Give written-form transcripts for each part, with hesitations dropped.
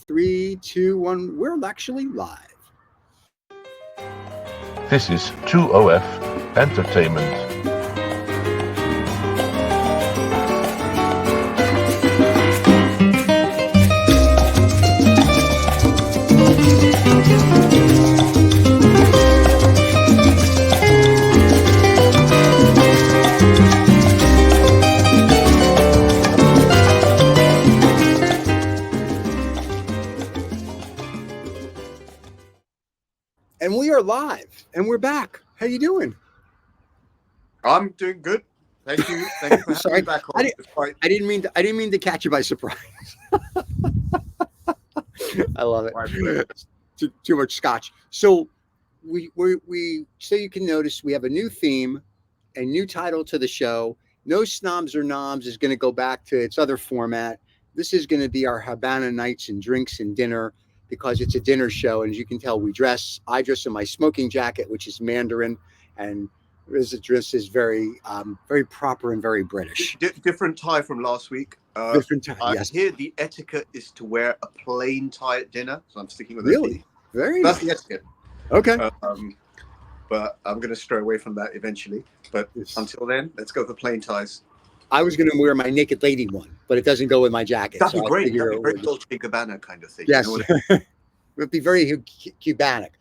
3, 2, 1. We're actually live. This is 2OF Entertainment. And we are live, and we're back. How you doing? I'm doing good. Thank you. Thank you for having me back on. I didn't mean to catch you by surprise. I love it. Too much scotch. So we so you can notice we have a new theme, a new title to the show. No Snobs or Knobs is going to go back to its other format. This is going to be our Habana nights and drinks and dinner, because it's a dinner show. And as you can tell, I dress in my smoking jacket, which is Mandarin, and Riz's dress is very proper and very British. Different tie from last week. Different tie, yes. Here, the etiquette is to wear a plain tie at dinner, so I'm sticking with that. Really? Very That's nice. the etiquette. Okay. But I'm going to stray away from that eventually. But until then, let's go for plain ties. I was going to wear my naked lady one, but it doesn't go with my jacket. That'd be great. That'd be very Dolce & Gabbana kind of thing. Yes. You know It would be very Cubanic.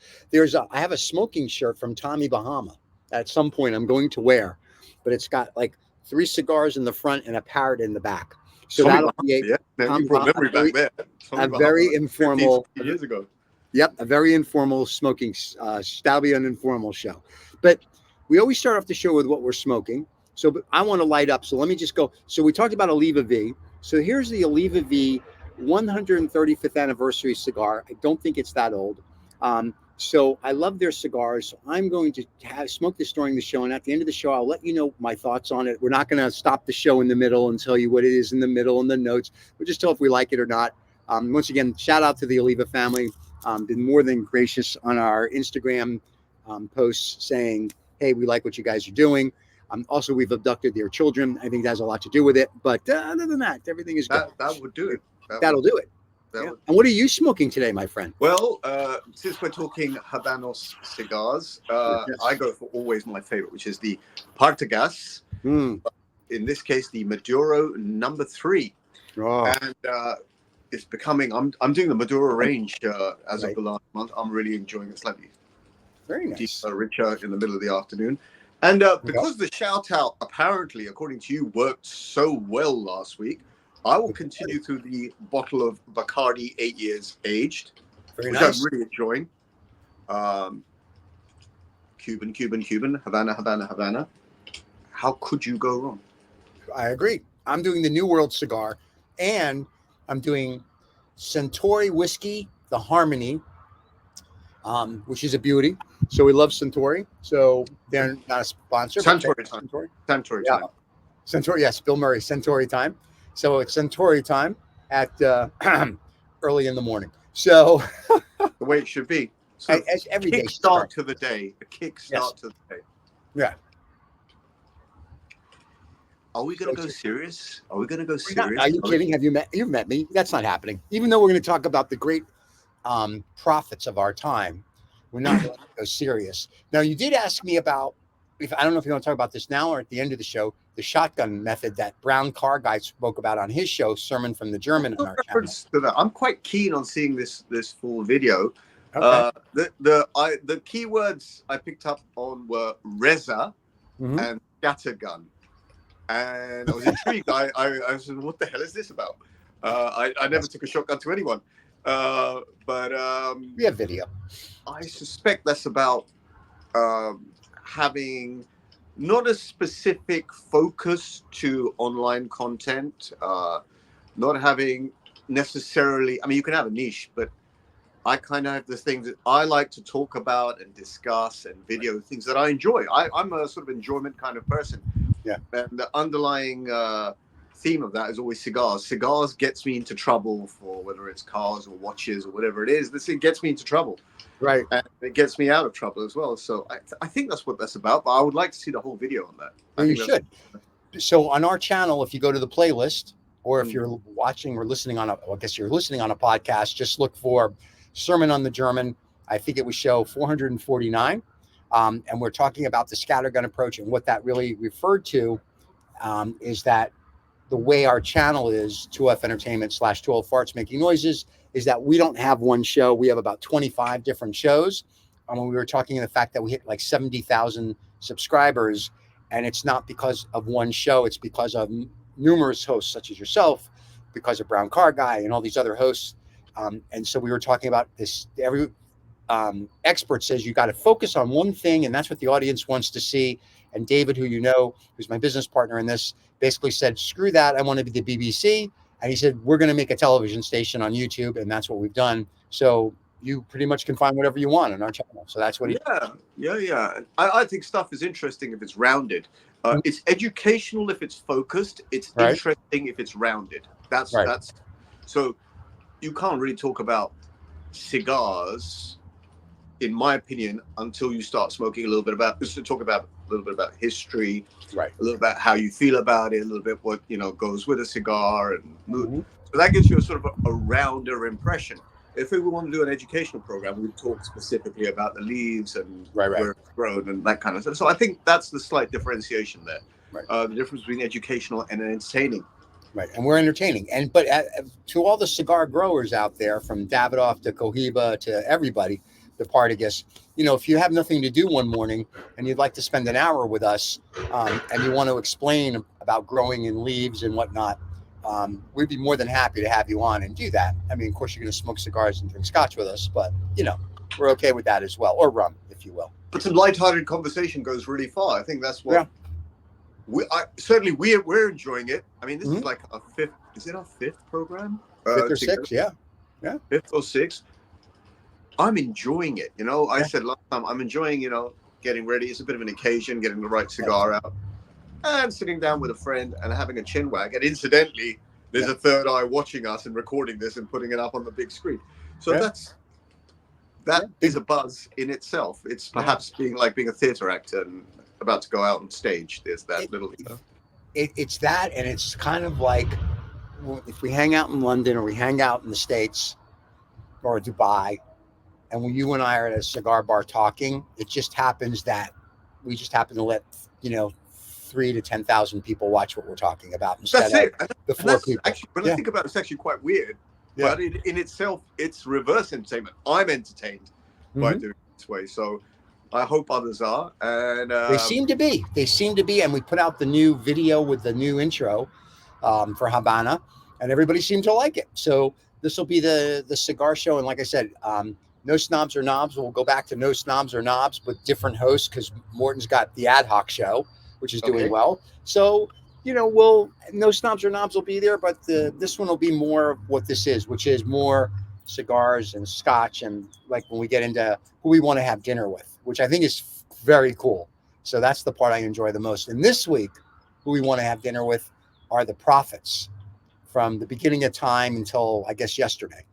I have a smoking shirt from Tommy Bahama at some point I'm going to wear, but it's got like 3 cigars in the front and a parrot in the back. So that'll be you brought memory back there. A very informal 50 years ago. Yep, a very informal smoking. That'll be an informal show. But we always start off the show with what we're smoking. So but I want to light up. So let me just go. So we talked about Oliva V. So here's the Oliva V 135th anniversary cigar. I don't think it's that old. So I love their cigars. So I'm going to smoke this during the show. And at the end of the show, I'll let you know my thoughts on it. We're not going to stop the show in the middle and tell you what it is in the middle and the notes. We'll just tell if we like it or not. Once again, shout out to the Oliva family. Been more than gracious on our Instagram posts saying, hey, we like what you guys are doing. Also, we've abducted their children. I think that has a lot to do with it. But other than that, everything is good. That would do it. That'll do it. Yeah. And what are you smoking today, my friend? Well, since we're talking Habanos cigars, yes. I go for always my favorite, which is the Partagas. In this case, the Maduro No. 3. Oh. And it's becoming. I'm doing the Maduro range as of the last month. I'm really enjoying it slightly. Very nice. Deeper, richer in the middle of the afternoon. And because the shout out, apparently, according to you, worked so well last week, I will continue through the bottle of Bacardi 8 years aged, which I'm really enjoying. Cuban, Havana. How could you go wrong? I agree. I'm doing the New World cigar, and I'm doing Suntory whiskey, the Harmony, which is a beauty. So we love Suntory. So they're not a sponsor. Suntory time. Suntory, yes, Bill Murray, Suntory time. So it's Suntory time at early in the morning. So the way it should be. So every day. Kickstart to the day. A kickstart to the day. Yeah. Are we going to go serious? Are we you kidding? You've met me. That's not happening. Even though we're going to talk about the great prophets of our time, we're not going to go serious. Now, you did ask me about, I don't know if you want to talk about this now or at the end of the show, the shotgun method that Brown Car Guy spoke about on his show, Sermon from the German. On our channel. I'm quite keen on seeing this full video. Okay. The keywords I picked up on were Reza and scattergun. And I was intrigued. I was like, what the hell is this about? I never took a shotgun to anyone. But we have video. I suspect that's about having not a specific focus to online content, not having necessarily, I mean, you can have a niche, but I kind of have the things that I like to talk about and discuss and video things that I enjoy. I'm a sort of enjoyment kind of person. Yeah. And the underlying theme of that is always cigars. Cigars gets me into trouble for whether it's cars or watches or whatever it is. This thing gets me into trouble. Right. And it gets me out of trouble as well. So I think that's what that's about. But I would like to see the whole video on that. Well, you should. So on our channel, if you go to the playlist or if you're watching or listening on I guess you're listening on a podcast, just look for Sermon on the German. I think it was show 449. And we're talking about the scattergun approach, and what that really referred to is that the way our channel is 2F Entertainment / 12 Farts Making Noises is that we don't have one show. We have about 25 different shows. When we were talking the fact that we hit like 70,000 subscribers, and it's not because of one show, it's because of numerous hosts such as yourself, because of Brown Car Guy and all these other hosts. And so we were talking about this. Every expert says you got to focus on one thing, and that's what the audience wants to see. And David, who you know, who's my business partner in this, basically said, screw that, I want to be the BBC. And he said, we're going to make a television station on YouTube, and that's what we've done. So you pretty much can find whatever you want on our channel. So that's what he Yeah. I think stuff is interesting if it's rounded. It's educational if it's focused. It's interesting if it's rounded. That's so you can't really talk about cigars, in my opinion, until you start smoking a little bit about, just to talk about a little bit about history, a little about how you feel about it, a little bit what goes with a cigar and mood. So that gives you a sort of a rounder impression. If we want to do an educational program, we'd talk specifically about the leaves and where it's grown and that kind of stuff. So I think that's the slight differentiation there. The difference between educational and entertaining. Right, and we're entertaining. But to all the cigar growers out there, from Davidoff to Cohiba to everybody, the Partagas, if you have nothing to do one morning and you'd like to spend an hour with us, and you want to explain about growing in leaves and whatnot, we'd be more than happy to have you on and do that. I mean, of course, you're going to smoke cigars and drink scotch with us, but we're okay with that as well, or rum, if you will. But some lighthearted conversation goes really far. I think that's what we're enjoying it. I mean, this is like our fifth. Is it our fifth program? Fifth or sixth? Yeah. Fifth or sixth. I'm enjoying it. I said last time, I'm enjoying, getting ready. It's a bit of an occasion, getting the right cigar out, and sitting down with a friend and having a chin wag. And incidentally, there's a third eye watching us and recording this and putting it up on the big screen. So that is a buzz in itself. It's perhaps being a theater actor and about to go out on stage. There's that it's that, and it's kind of like if we hang out in London or we hang out in the States or Dubai, and when you and I are at a cigar bar talking, it just happens that we just happen to let 3,000 to 10,000 people watch what we're talking about instead of the 4 people. Actually, when I think about it, it's actually quite weird. But in itself, it's reverse entertainment. I'm entertained by doing it this way. So I hope others are. And they seem to be. And we put out the new video with the new intro for Habana, and everybody seemed to like it. So this will be the cigar show. And like I said, no snobs or knobs. We'll go back to no snobs or knobs with different hosts, because Morton's got the ad hoc show, which is doing well. So, no snobs or knobs will be there, but this one will be more of what this is, which is more cigars and scotch, and like when we get into who we want to have dinner with, which I think is very cool. So that's the part I enjoy the most. And this week, who we want to have dinner with are the prophets from the beginning of time until, I guess, yesterday.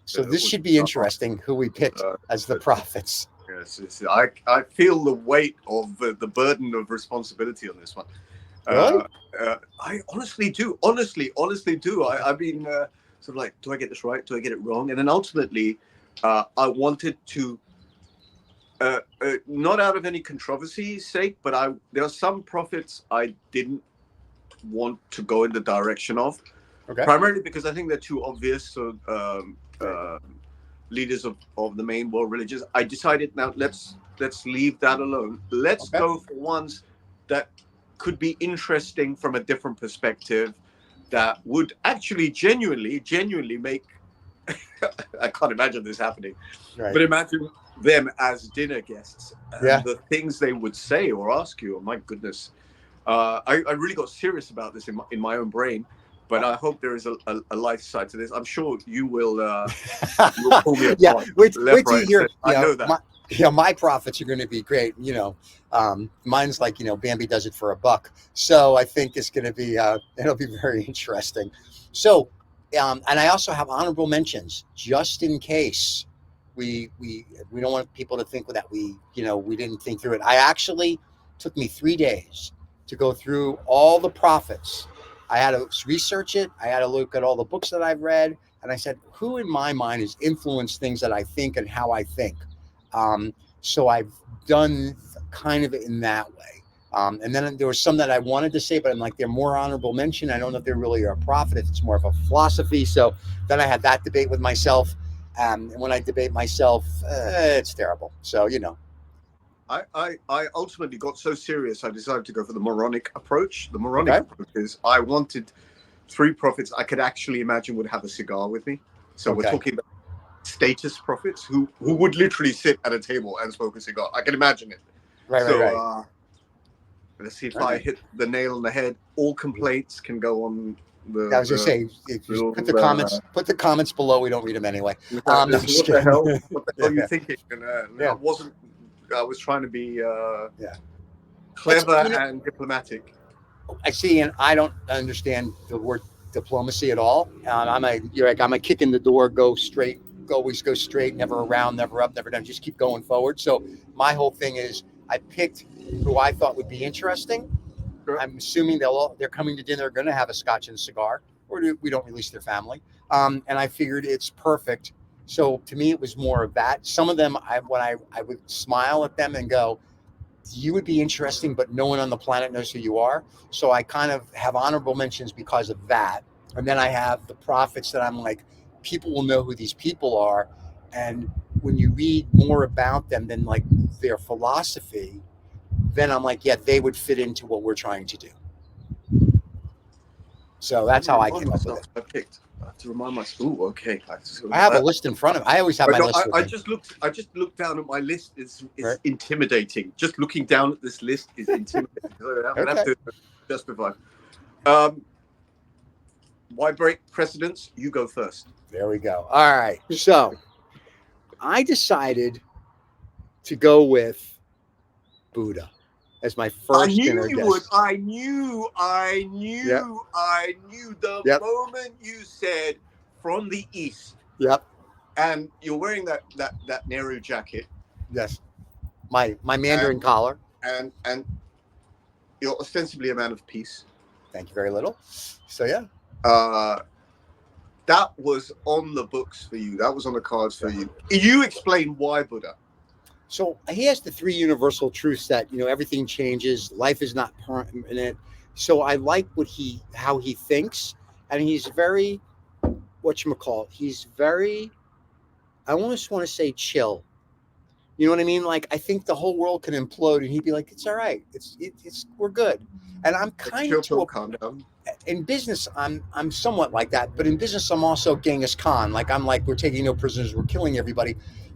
So this should be interesting, who we picked as the prophets. Yes, I feel the weight of the burden of responsibility on this one. Really? I honestly do. Honestly do. I've been sort of like, do I get this right? Do I get it wrong? And then ultimately, I wanted to, not out of any controversy's sake, but there are some prophets I didn't want to go in the direction of. Okay. Primarily because I think they're too obvious. So leaders of the main world religions. I decided now let's leave that alone. Let's go for ones that could be interesting from a different perspective, that would actually genuinely make I can't imagine this happening, but imagine them as dinner guests and the things they would say or ask you. Oh my goodness. I really got serious about this in my own brain. But I hope there is a light side to this. I'm sure you will pull me apart. Wait till you hear. I know that. My profits are going to be great. Mine's like, Bambi does it for $1. So I think it's going to be, it'll be very interesting. So, and I also have honorable mentions just in case we don't want people to think that we didn't think through it. I actually took me 3 days to go through all the prophets I had to research it. I had to look at all the books that I've read. And I said, who in my mind has influenced things that I think and how I think? So I've done kind of in that way. And then there were some that I wanted to say, but I'm like, they're more honorable mention. I don't know if they're really a prophet, if it's more of a philosophy. So then I had that debate with myself. And when I debate myself, it's terrible. So, you know. I ultimately got so serious, I decided to go for the moronic approach. The moronic approach is I wanted 3 prophets I could actually imagine would have a cigar with me. So we're talking about status prophets who would literally sit at a table and smoke a cigar. I can imagine it. Right. Let's see if I hit the nail on the head. All complaints can go on the. I was just saying, put the comments below. We don't read them anyway. What the hell? What the hell are you thinking? And I was trying to be clever and diplomatic. I see, and I don't understand the word diplomacy at all. I'm a kick in the door, always go straight, never around, never up, never down, just keep going forward. So my whole thing is I picked who I thought would be interesting. Sure. I'm assuming they're coming to dinner, going to have a scotch and a cigar, or we don't release their family. And I figured it's perfect. So to me, it was more of that. Some of them, I would smile at them and go, you would be interesting, but no one on the planet knows who you are. So I kind of have honorable mentions because of that. And then I have the prophets that I'm like, people will know who these people are. And when you read more about them than like their philosophy, then I'm like, yeah, they would fit into what we're trying to do. So that's how I came up with it. I picked. I have to remind myself. Ooh, okay. I have a list in front of me. I always have my list. I just looked down at my list. It's intimidating. Just looking down at this list is intimidating. I have to justify. Why break precedents? You go first. There we go. All right. So I decided to go with Buddha as my first dinner guest. I knew the moment you said from the East. Yep. And you're wearing that Nehru jacket. Yes. My Mandarin collar. And you're ostensibly a man of peace. Thank you very little. So yeah. That was on the books for you. That was on the cards for you. You explain why Buddha. So he has the 3 universal truths that, everything changes. Life is not permanent. So I like how he thinks. And he's very, he's very, I almost want to say chill. You know what I mean? Like, I think the whole world can implode and he'd be like, it's all right. We're good. And I'm kind of calm down. In business, I'm somewhat like that. But in business, I'm also Genghis Khan. Like, I'm like, we're taking no prisoners. We're killing everybody.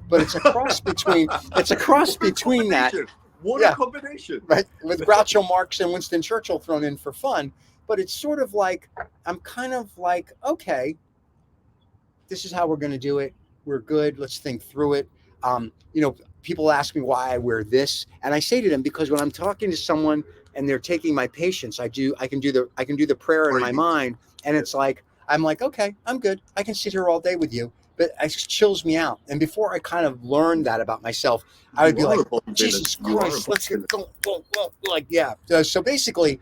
But it's a cross between that. What a combination. Right. With Groucho Marx and Winston Churchill thrown in for fun. But it's sort of like, I'm kind of like, okay, this is how we're going to do it. We're good. Let's think through it. People ask me why I wear this. And I say to them, because when I'm talking to someone and they're taking my patience, I can do the prayer in my mind. And it's like, I'm like, okay, I'm good. I can sit here all day with you. But it chills me out. And before I kind of learned that about myself, I would be like, Jesus Christ, let's go. Like, yeah. So basically,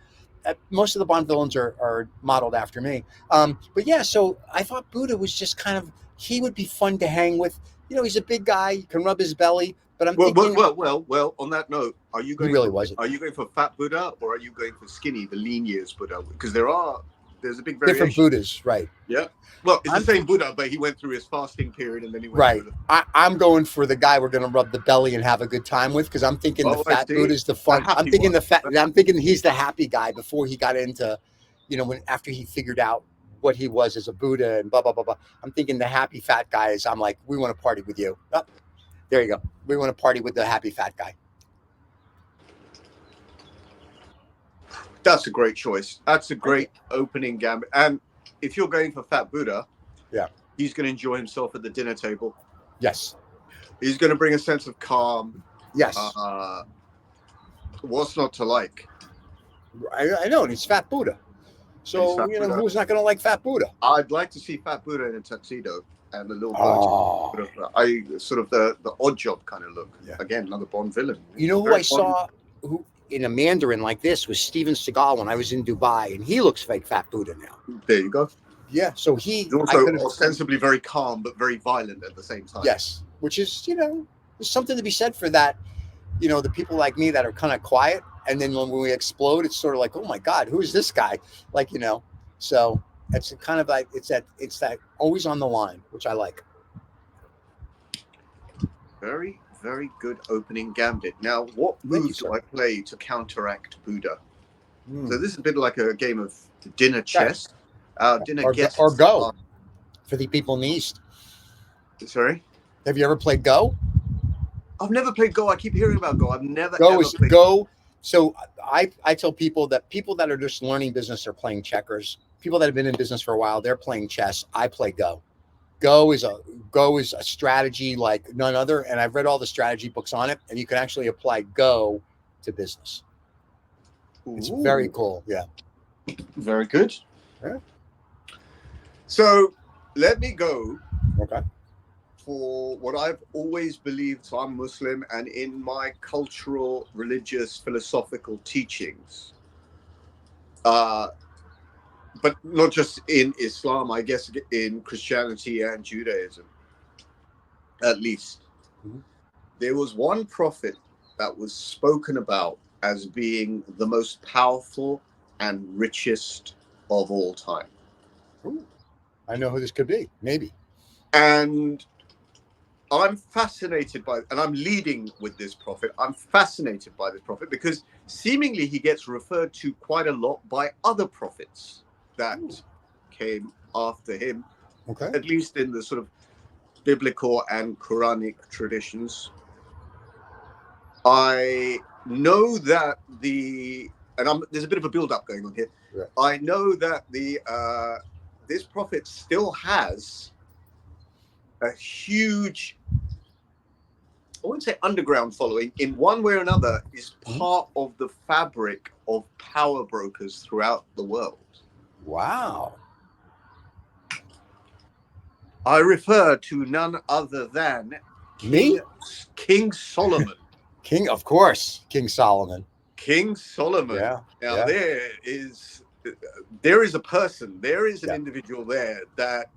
most of the Bond villains are modeled after me. But yeah, so I thought Buddha was just kind of, he would be fun to hang with. He's a big guy. You can rub his belly. But I'm thinking. Well. On that note, are you going? He really wasn't. Are you going for fat Buddha or are you going for skinny, the lean years Buddha? Because there's a big variation. Different Buddhas, right? Yeah. Well, it's the same Buddha, but he went through his fasting period and then he went right. through I'm going for the guy we're going to rub the belly and have a good time with because I'm thinking the fat Buddha's the fun. I'm thinking he's the happy guy before he got into, after he figured out what he was as a Buddha and blah blah blah blah. I'm thinking the happy fat guy is. I'm like, we want to party with you. Oh, there you go. We want to party with the happy fat guy. That's a great choice. That's a great opening gambit. And if you're going for fat Buddha, he's going to enjoy himself at the dinner table. Yes. He's going to bring a sense of calm. Yes. What's not to like? I know, and he's fat Buddha. So, Buddha. Who's not going to like fat Buddha? I'd like to see fat Buddha in a tuxedo and the little birds. Sort of the odd job kind of look. Yeah. Again, another Bond villain. You know who I saw? in a Mandarin like this with Steven Seagal when I was in Dubai, and he looks like Fat Buddha now. There you go. Yeah, so He's also ostensibly very calm, but very violent at the same time. Yes, which is, there's something to be said for that. The people like me that are kind of quiet, and then when we explode, it's sort of like, oh my God, who is this guy? So it's kind of like it's that always on the line, which I like. Very, very good opening gambit. Now, what moves do I play to counteract Buddha? So this is a bit like a game of dinner chess. Dinner guests or Go for the people in the East. Sorry? Have you ever played Go? I've never played Go. I keep hearing about Go. I've never played Go. So I tell people that are just learning business are playing checkers. People that have been in business for a while, they're playing chess. I play Go. Go is a strategy like none other, and I've read all the strategy books on it, and you can actually apply Go to business. It's very cool. Yeah. Very good. Yeah. So let me go. Okay. For what I've always believed, so I'm Muslim, and in my cultural, religious, philosophical teachings, but not just in Islam, I guess in Christianity and Judaism, at least, there was one prophet that was spoken about as being the most powerful and richest of all time. Ooh, I know who this could be, maybe. And I'm fascinated by, and I'm leading with this prophet. I'm fascinated by this prophet because seemingly he gets referred to quite a lot by other prophets that came after him, at least in the sort of biblical and Quranic traditions. I know that there's a bit of a build-up going on here. Yeah. I know that this prophet still has a huge, I wouldn't say underground following, in one way or another, is part of the fabric of power brokers throughout the world. Wow. I refer to none other than King Solomon. Of course, King Solomon. King Solomon. Yeah. Now there is a person, there is an individual there that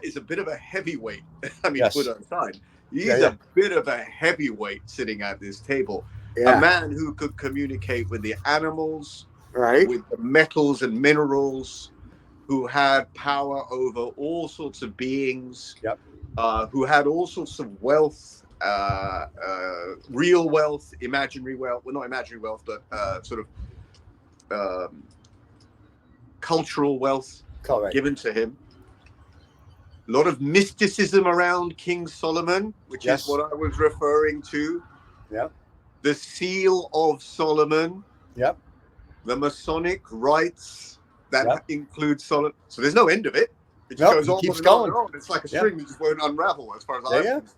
is a bit of a heavyweight. I mean, put aside, he's a bit of a heavyweight sitting at this table. Yeah. A man who could communicate with the animals, with the metals and minerals, who had power over all sorts of beings, who had all sorts of wealth, real wealth, imaginary wealth. Well, not imaginary wealth, but sort of cultural wealth given to him. A lot of mysticism around King Solomon, which is what I was referring to. Yep. The seal of Solomon. Yep. The Masonic rites that include Solomon. So there's no end of it. It just goes on keeps and going. on and on. It's like a string that just won't unravel, as far as I'm concerned.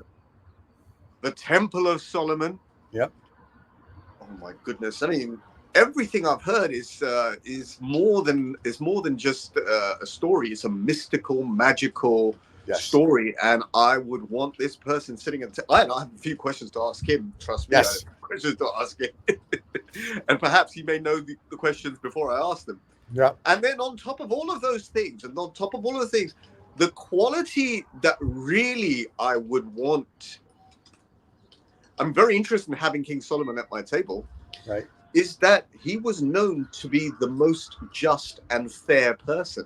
The Temple of Solomon. Yep. Oh my goodness! I mean, everything I've heard is more than just a story. It's a mystical, magical story, and I would want this person sitting at. I have a few questions to ask him. Trust me, I have questions to ask him, and perhaps he may know the questions before I ask them. Yeah. And then on top of all of those things, the quality that really I would want. I'm very interested in having King Solomon at my table. Right. Is that he was known to be the most just and fair person.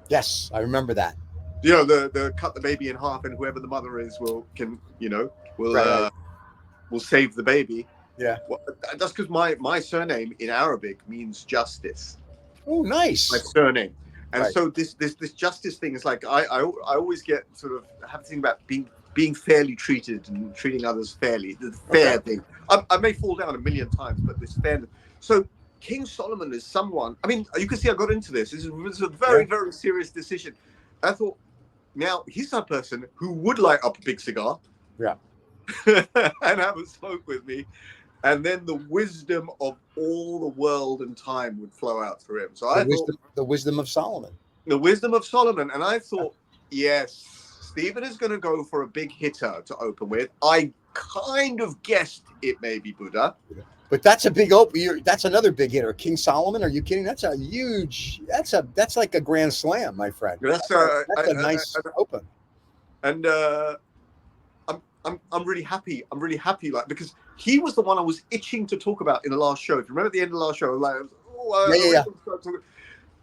Yes, I remember that. The cut the baby in half, and whoever the mother is will save the baby. Yeah. Well, that's because my surname in Arabic means justice. Oh, nice. My surname, and so this justice thing is like I always get sort of have to think about being fairly treated and treating others fairly. The fair thing. I may fall down a million times, but this fairness. So King Solomon is someone. I mean, you can see I got into this. This is a very, very serious decision. I thought, now he's that person who would light up a big cigar, and have a smoke with me, and then the wisdom of all the world and time would flow out through him. So the wisdom of Solomon. The wisdom of Solomon, and I thought, yes. Stephen is going to go for a big hitter to open with. I kind of guessed it may be Buddha. But that's a big open. That's another big hitter. King Solomon. Are you kidding? That's a huge. That's like a grand slam, my friend. That's a nice open. And I'm really happy. I'm really happy, like, because he was the one I was itching to talk about in the last show. If you remember at the end of the last show, I was like,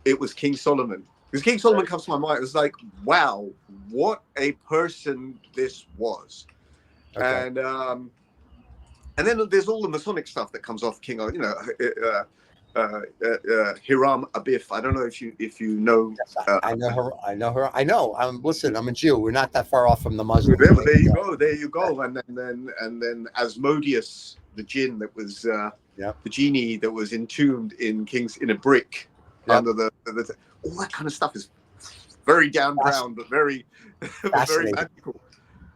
it was King Solomon. Because King Solomon comes to my mind. It was like, wow, what a person this was. Okay. And then there's all the Masonic stuff that comes off King, Hiram Abiff. I don't know if you know. Yes, I know her. I know. Listen, I'm a Jew. We're not that far off from the Muslim. There you go. And then Asmodeus, the jinn that was the genie that was entombed in a brick under the all that kind of stuff is very down brown, but very very magical.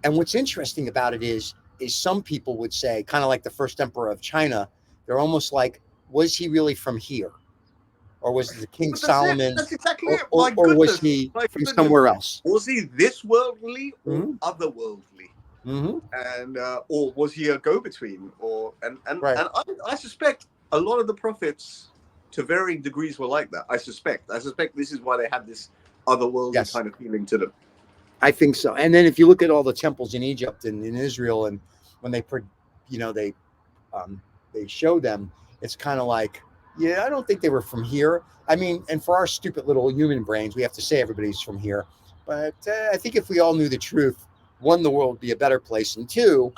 And what's interesting about it is some people would say, kind of like the first emperor of China, they're almost like, was he really from here? Or was it the King Solomon? That's exactly it. Or was he from somewhere else? Was he this worldly or otherworldly? Mm-hmm. And or was he a go-between? And I suspect a lot of the prophets, to varying degrees, were like that. I suspect this is why they had this otherworldly kind of feeling to them. I think so. And then if you look at all the temples in Egypt and in Israel, and when they show them, it's kind of like, yeah, I don't think they were from here. I mean, and for our stupid little human brains, we have to say everybody's from here. But I think if we all knew the truth, one, the world would be a better place, and two,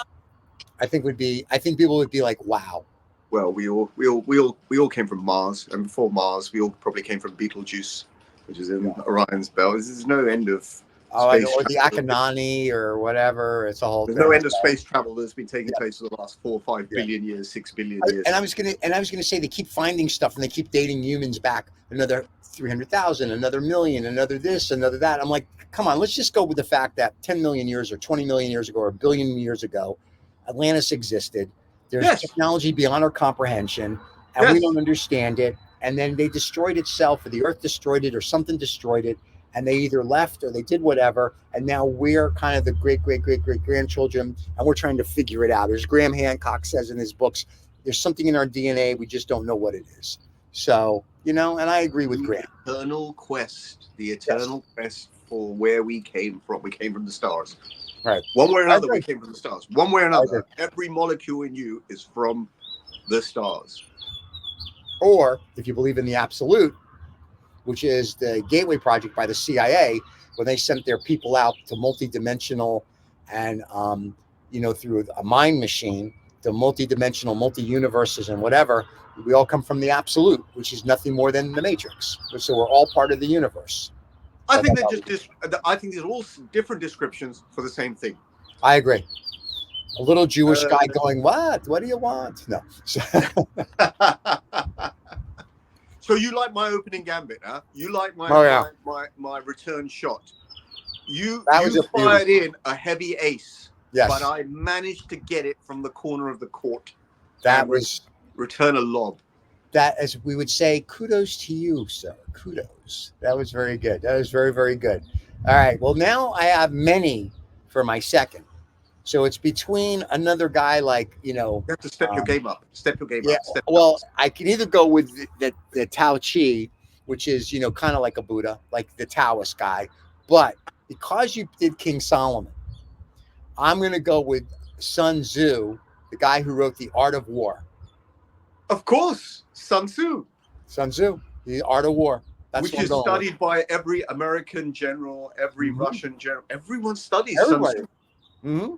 I think people would be like, wow. Well, we all came from Mars, and before Mars, we all probably came from Betelgeuse, which is in Orion's belt. There's no end of or the Akanani or whatever. It's a whole. There's no end of space travel that's been taking place for the last 4 or 5 billion years, 6 billion years. And I was gonna say they keep finding stuff, and they keep dating humans back another 300,000, another million, another this, another that. I'm like, come on, let's just go with the fact that 10 million years or 20 million years ago or a billion years ago, Atlantis existed. There's technology beyond our comprehension, and we don't understand it. And then they destroyed itself, or the Earth destroyed it, or something destroyed it. And they either left or they did whatever. And now we're kind of the great grandchildren, and we're trying to figure it out. As Graham Hancock says in his books, there's something in our DNA. We just don't know what it is. So, and I agree with Graham. The eternal quest for where we came from. We came from the stars. Right. One way or another, we came from the stars. One way or another, every molecule in you is from the stars. Or, if you believe in the absolute, which is the Gateway Project by the CIA, when they sent their people out to multidimensional and, through a mind machine to multidimensional, multi-universes and whatever, we all come from the absolute, which is nothing more than the Matrix. So we're all part of the universe. I think these are all different descriptions for the same thing. I agree. A little Jewish guy going, what? What do you want? No. So you like my opening gambit, huh? You like my return shot. You fired in a heavy ace, but I managed to get it from the corner of the court. That was return a lob. That, as we would say, kudos to you, sir. Kudos. That was very good. That was very, very good. All right. Well, now I have many for my second. So it's between another guy like, You have to step your game up. Step your game up. Well, I can either go with the Tao Chi, which is, kind of like a Buddha, like the Taoist guy. But because you did King Solomon, I'm going to go with Sun Tzu, the guy who wrote The Art of War. Of course, Sun Tzu. Sun Tzu, The Art of War. That's which is studied by every American general, every Russian general. Everyone studies Sun Tzu. Mm-hmm.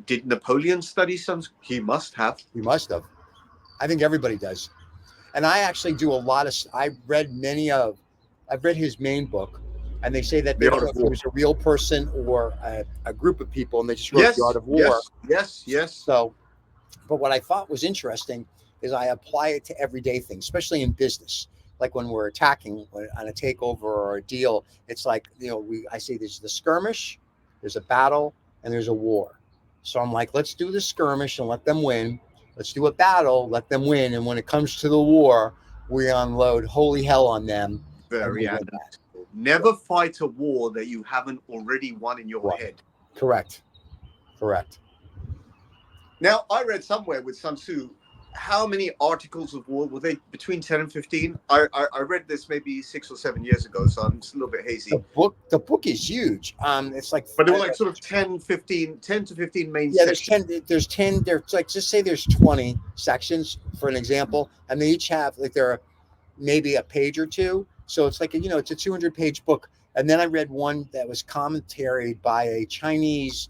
Did Napoleon study Sun Tzu? He must have. He must have. I think everybody does. And I actually do a lot of. I've read his main book, and they say that they don't know if it was a real person or a group of people, and they just wrote The Art of War. Yes. So, but what I thought was interesting is I apply it to everyday things, especially in business. Like when we're attacking on a takeover or a deal, it's like, I say there's the skirmish, there's a battle, and there's a war. So I'm like, let's do the skirmish and let them win. Let's do a battle, let them win. And when it comes to the war, we unload holy hell on them. Very analytical. Never fight a war that you haven't already won in your head. Correct. Now, I read somewhere with Sun Tzu, how many articles of war were they? Between 10 and 15? I read this maybe 6 or 7 years ago, so I'm just a little bit hazy. The book is huge. It's like, but they were like sort of 10 to 15 main yeah, sections. There's 10, there's like, just say there's 20 sections for an example, and they each have like, there are maybe a page or two. So it's like, it's a 200-page book. And then I read one that was commentary by a Chinese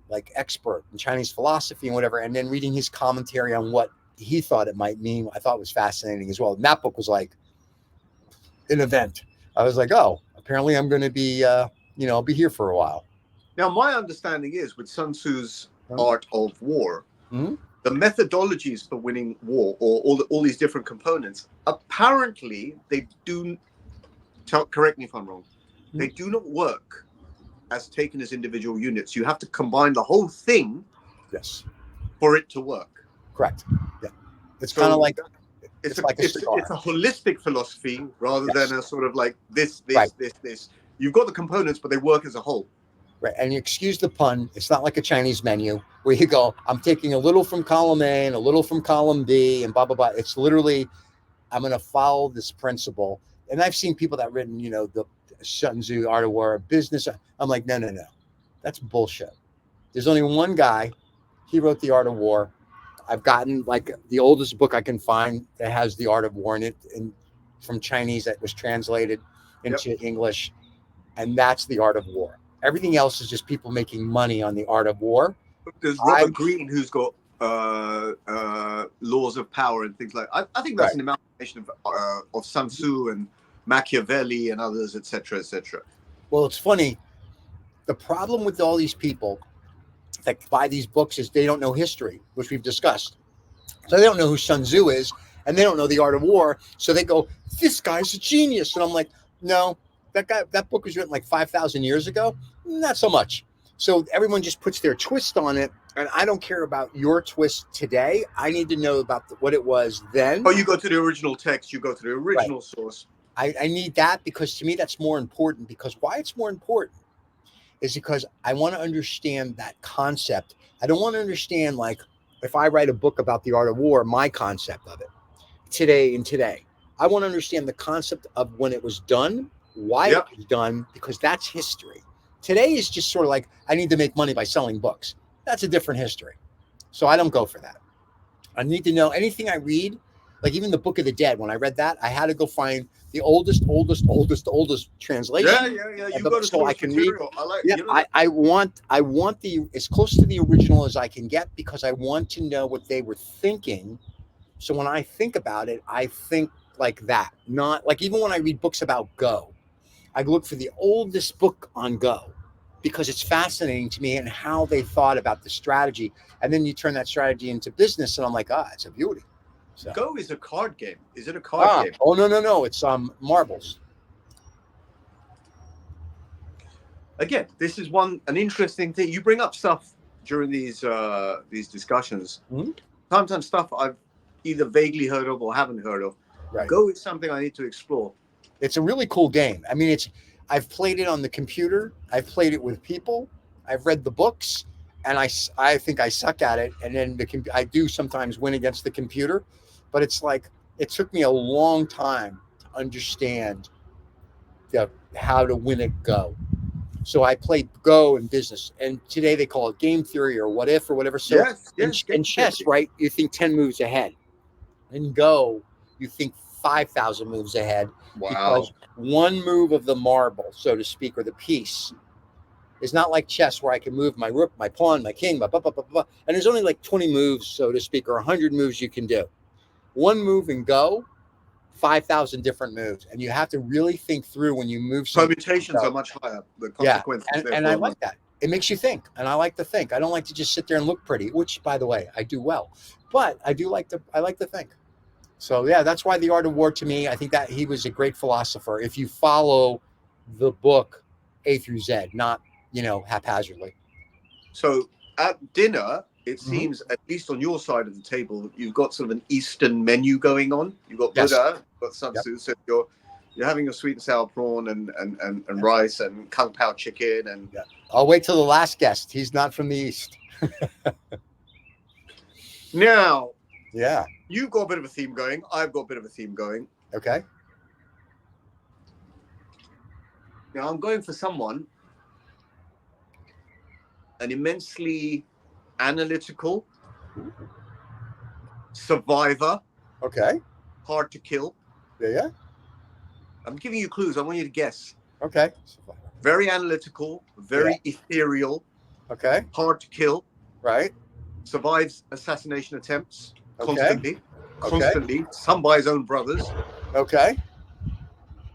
like expert in Chinese philosophy and whatever, and then reading his commentary on what he thought it might mean, I thought was fascinating as well. And that book was like an event. I was like, oh, apparently I'm going to be, I'll be here for a while. Now, my understanding is with Sun Tzu's Art of War, the methodologies for winning war, or all these different components, apparently they do, correct me if I'm wrong, they do not work as taken as individual units. You have to combine the whole thing, yes, for it to work. Correct. Yeah, it's kind of like it's a holistic philosophy rather than a sort of like this. You've got the components, but they work as a whole. Right, and you excuse the pun. It's not like a Chinese menu where you go, I'm taking a little from column A and a little from column B and blah blah blah. It's literally, I'm going to follow this principle. And I've seen people that written, the Sun Tzu, Art of War, business. I'm like, no, that's bullshit. There's only one guy. He wrote the Art of War. I've gotten like the oldest book I can find that has the Art of War in it, from Chinese that was translated into English, and that's the Art of War. Everything else is just people making money on the Art of War. There's Robert Greene, who's got laws of power and things like. I think that's an amalgamation of Sun Tzu and Machiavelli and others, etc., etc. Well, it's funny. The problem with all these people that buy these books is they don't know history, which we've discussed. So they don't know who Sun Tzu is, and they don't know the Art of War. So they go, "This guy's a genius," and I'm like, "No, that book was written like 5,000 years ago. Not so much." So everyone just puts their twist on it, and I don't care about your twist today. I need to know about what it was then. Oh, you go to the original text. You go to the original source. I need that, because to me that's more important. Because why it's more important is because I want to understand that concept. I don't want to understand, like, if I write a book about the Art of War, my concept of it today. I want to understand the concept of when it was done, why it was done, because that's history. Today is just sort of like, I need to make money by selling books. That's a different history. So I don't go for that. I need to know anything I read, like even the Book of the Dead. When I read that, I had to go find the oldest translation. Yeah. You go to so I can material. read. I want the as close to the original as I can get, because I want to know what they were thinking. So when I think about it, I think like that. Not like, even when I read books about Go, I look for the oldest book on Go, because it's fascinating to me and how they thought about the strategy. And then you turn that strategy into business, and I'm like, it's a beauty. So. Go is a card game. Is it a card game? Oh, no. It's marbles. Again, this is an interesting thing. You bring up stuff during these discussions. Mm-hmm. Sometimes stuff I've either vaguely heard of or haven't heard of. Right. Go is something I need to explore. It's a really cool game. I mean, I've played it on the computer. I've played it with people. I've read the books, and I think I suck at it. And then I do sometimes win against the computer, but it's like, it took me a long time to understand how to win at Go. So I played Go in business, and today they call it game theory or what if or whatever. So in chess, right, you think 10 moves ahead. In Go, you think 5,000 moves ahead. Wow. Because one move of the marble, so to speak, or the piece, is not like chess where I can move my rook, my pawn, my king, blah, blah, blah, blah, blah. And there's only like 20 moves, so to speak, or 100 moves you can do. One move in Go, 5,000 different moves. And you have to really think through when you move. Permutations are much higher. The consequences. Yeah. And I like that. It makes you think. And I like to think. I don't like to just sit there and look pretty, which, by the way, I do well. But I like to think. So, yeah, that's why the Art of War, to me, I think that he was a great philosopher. If you follow the book A through Z, not, haphazardly. So at dinner, it seems, at least on your side of the table, you've got sort of an Eastern menu going on. You've got Buddha, you've got Sun Tzu, so you're having your sweet and sour prawn and rice and kung pao chicken. And I'll wait till the last guest. He's not from the East. Now, Yeah. you've got a bit of a theme going. I've got a bit of a theme going. Okay. Now, I'm going for someone, an immensely analytical survivor, Okay. hard to kill. Yeah. I'm giving you clues. I want you to guess. Okay. Very analytical, very ethereal, Okay. hard to kill, Right. survives assassination attempts Okay. constantly, some by his own brothers. Okay.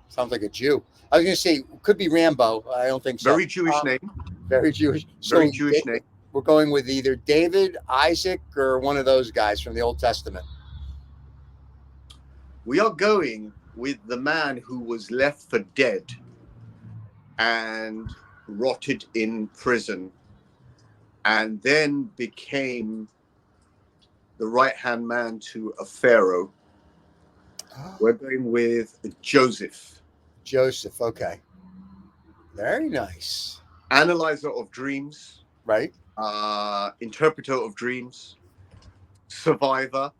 Sounds like a Jew. I was going to say, could be Rambo. I don't think so. Very Jewish name. Very Jewish. Very Jewish name. We're going with either David, Isaac, or one of those guys from the Old Testament. We are going with the man who was left for dead and rotted in prison and then became the right-hand man to a pharaoh. We're going with Joseph. Joseph, okay. Very nice. Analyzer of dreams. Right. Interpreter of dreams. Survivor.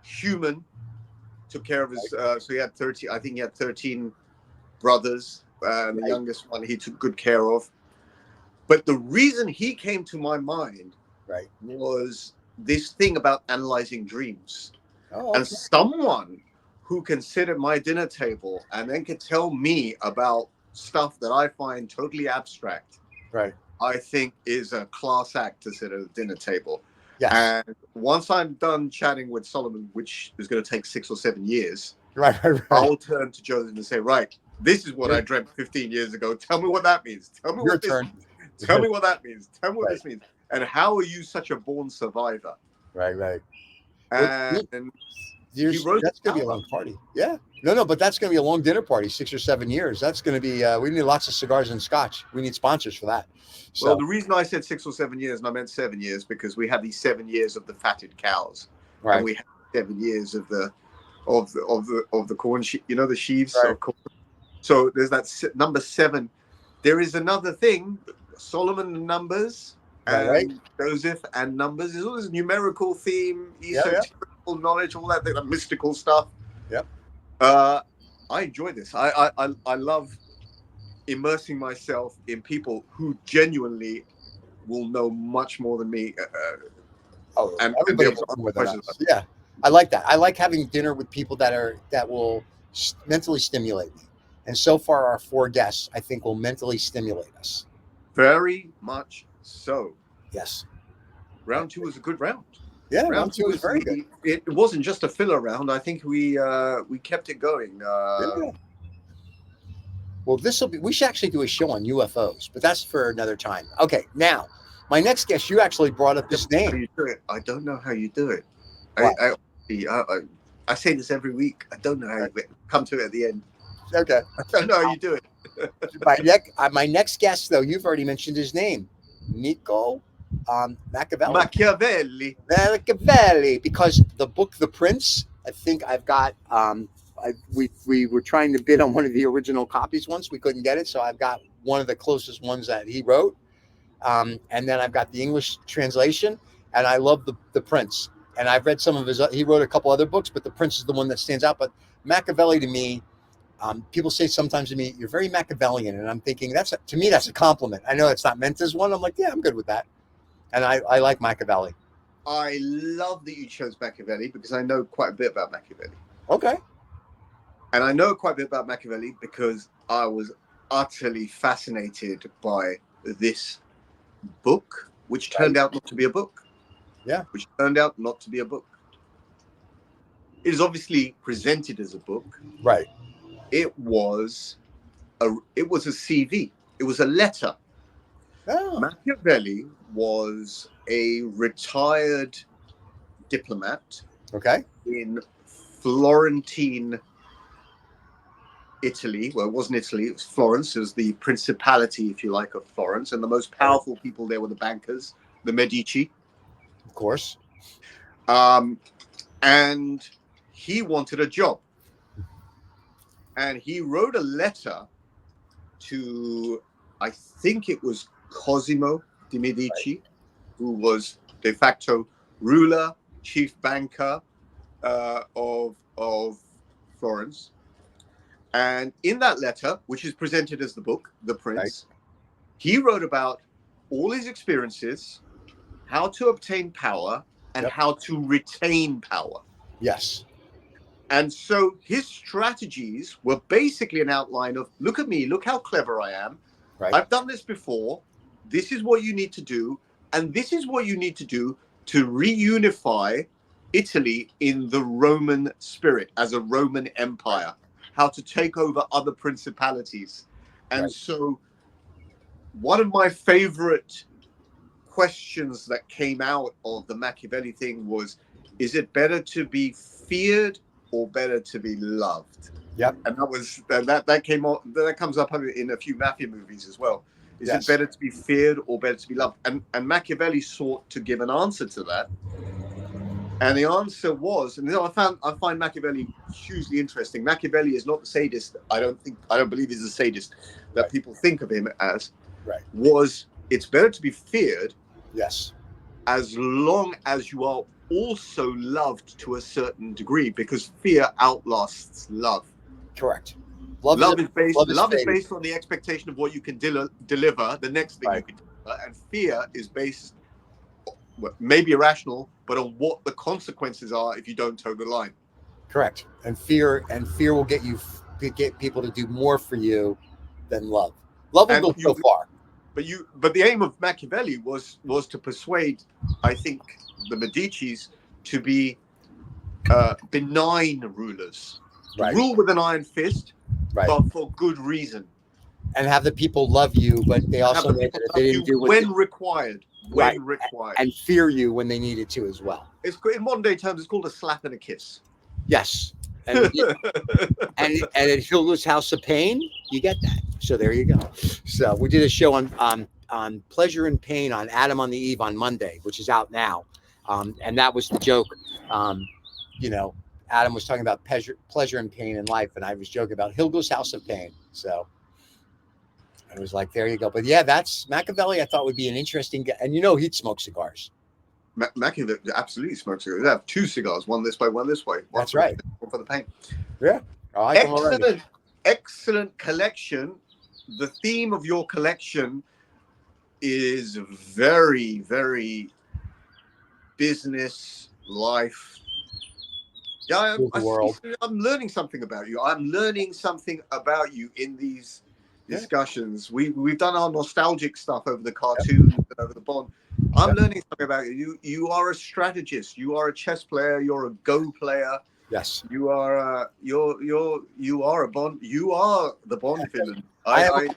Human. Took care of his, so he had 30, I think he had 13 brothers. The youngest one he took good care of. But the reason he came to my mind was this thing about analyzing dreams. And someone who can sit at my dinner table and then can tell me about stuff that I find totally abstract, I think is a class act to sit at a dinner table. Yes. And once I'm done chatting with Solomon, which is going to take 6 or 7 years, I'll turn to Joseph and say, right, this is what I dreamt 15 years ago. Tell me what that means. Tell me what this means. Tell me what that means. Tell me what this means. And how are you such a born survivor? Right. And that's going to be a long party. Yeah. No, but that's going to be a long dinner party, 6 or 7 years. That's going to be, we need lots of cigars and scotch. We need sponsors for that. So, well, the reason I said 6 or 7 years, and I meant 7 years, because we had these 7 years of the fatted cows. Right. And we had 7 years of the corn, the sheaves of corn. So there's that number 7. There is another thing, Solomon and numbers, and Joseph and numbers. There's all this numerical theme, esoterical knowledge, all that mystical stuff. Yep. I enjoy this. I love immersing myself in people who genuinely will know much more than me. And everybody's with us. Yeah, I like that. I like having dinner with people that will mentally stimulate me. And so far, our 4 guests, I think, will mentally stimulate us. Very much so. Yes. Round 2 was a good round. Yeah, round 2 was very good. It wasn't just a filler round. I think we kept it going. Well, we should actually do a show on UFOs, but that's for another time. Okay, now, my next guest, you actually brought up this name. How you do it? I don't know how you do it. I say this every week. I don't know how you come to it at the end. Okay. I don't know how you do it. My next guest, though, you've already mentioned his name, Niccolò Machiavelli. Machiavelli, because the book The Prince, I think I've got. We were trying to bid on one of the original copies once. We couldn't get it, so I've got one of the closest ones that he wrote, and then I've got the English translation, and I love the Prince. And I've read some of his. He wrote a couple other books, but The Prince is the one that stands out. But Machiavelli, to me, people say sometimes to me, "You're very Machiavellian," and I'm thinking to me that's a compliment. I know it's not meant as one. I'm like, yeah, I'm good with that, and I like Machiavelli. I love that you chose Machiavelli because I know quite a bit about Machiavelli. Okay. And I know quite a bit about Machiavelli because I was utterly fascinated by this book, which turned out not to be a book. Yeah. Which turned out not to be a book. It is obviously presented as a book. Right. It was a CV. It was a letter. Oh. Machiavelli was a retired diplomat. Okay. In Florentine Italy. Well, it wasn't Italy, it was Florence. It was the principality, if you like, of Florence. And the most powerful people there were the bankers, the Medici. Of course. And he wanted a job. And he wrote a letter to, I think it was Cosimo de' Medici, who was de facto ruler, chief banker of Florence. And in that letter, which is presented as the book, The Prince, he wrote about all his experiences, how to obtain power, and how to retain power. Yes. And so his strategies were basically an outline of, look at me, look how clever I am. Right. I've done this before. This is what you need to do. And this is what you need to do to reunify Italy in the Roman spirit as a Roman empire, how to take over other principalities. And so one of my favorite questions that came out of the Machiavelli thing was, is it better to be feared or better to be loved? Yep. And that came on, that comes up in a few mafia movies as well. Is it better to be feared or better to be loved? And Machiavelli sought to give an answer to that. And the answer was, and I find Machiavelli hugely interesting. Machiavelli is not the sadist. I don't believe he's a sadist that people think of him as. Right. Was it's better to be feared, yes, as long as you are also loved to a certain degree, because fear outlasts love. Correct. Love is based on the expectation of what you can deliver, the next thing you can deliver, and fear is based, maybe irrational, but on what the consequences are if you don't toe the line. Correct. And fear will get people to do more for you than love. Love will go so far. But the aim of Machiavelli was to persuade, I think, the Medicis to be benign rulers, to rule with an iron fist, but for good reason, and have the people love you, but they also know that they didn't do when required, required, and fear you when they needed to as well. It's in modern day terms, it's called a slap and a kiss. Yes, and at Hilda's House of Pain, you get that. So there you go. So we did a show on pleasure and pain on Adam on the Eve on Monday, which is out now, and that was the joke. Adam was talking about pleasure and pain in life, and I was joking about Hilda's House of Pain. So I was like, there you go. But yeah, that's Machiavelli. I thought would be an interesting guy, and he'd smoke cigars. Machiavelli absolutely smokes cigars. They have 2 cigars, one this way, one this way. That's right. One for the pain. Yeah. Excellent collection. The theme of your collection is very, very business, life. Yeah, I'm learning something about you. I'm learning something about you in these discussions. We've done our nostalgic stuff over the cartoons and over the Bond. I'm learning something about you. You are a strategist. You are a chess player. You're a Go player. Yes. You are you are a Bond. You are the Bond villain. I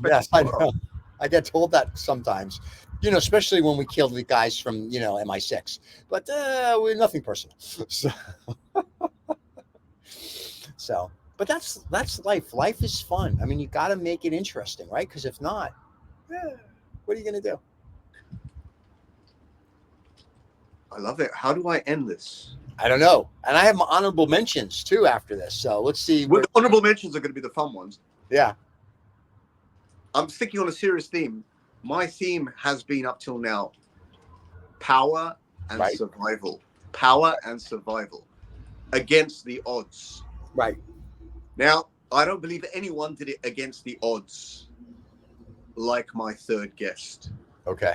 yes, I know. I get told that sometimes. Especially when we kill the guys from MI6. But we're nothing personal. So, but that's life. Life is fun. I mean, you got to make it interesting, right? Because if not, what are you going to do? I love it. How do I end this? I don't know. And I have my honorable mentions too after this. So let's see. Well, the honorable mentions are going to be the fun ones. Yeah. I'm sticking on a serious theme. My theme has been up till now power and survival. Power and survival against the odds. Right. Now, I don't believe anyone did it against the odds like my third guest. Okay.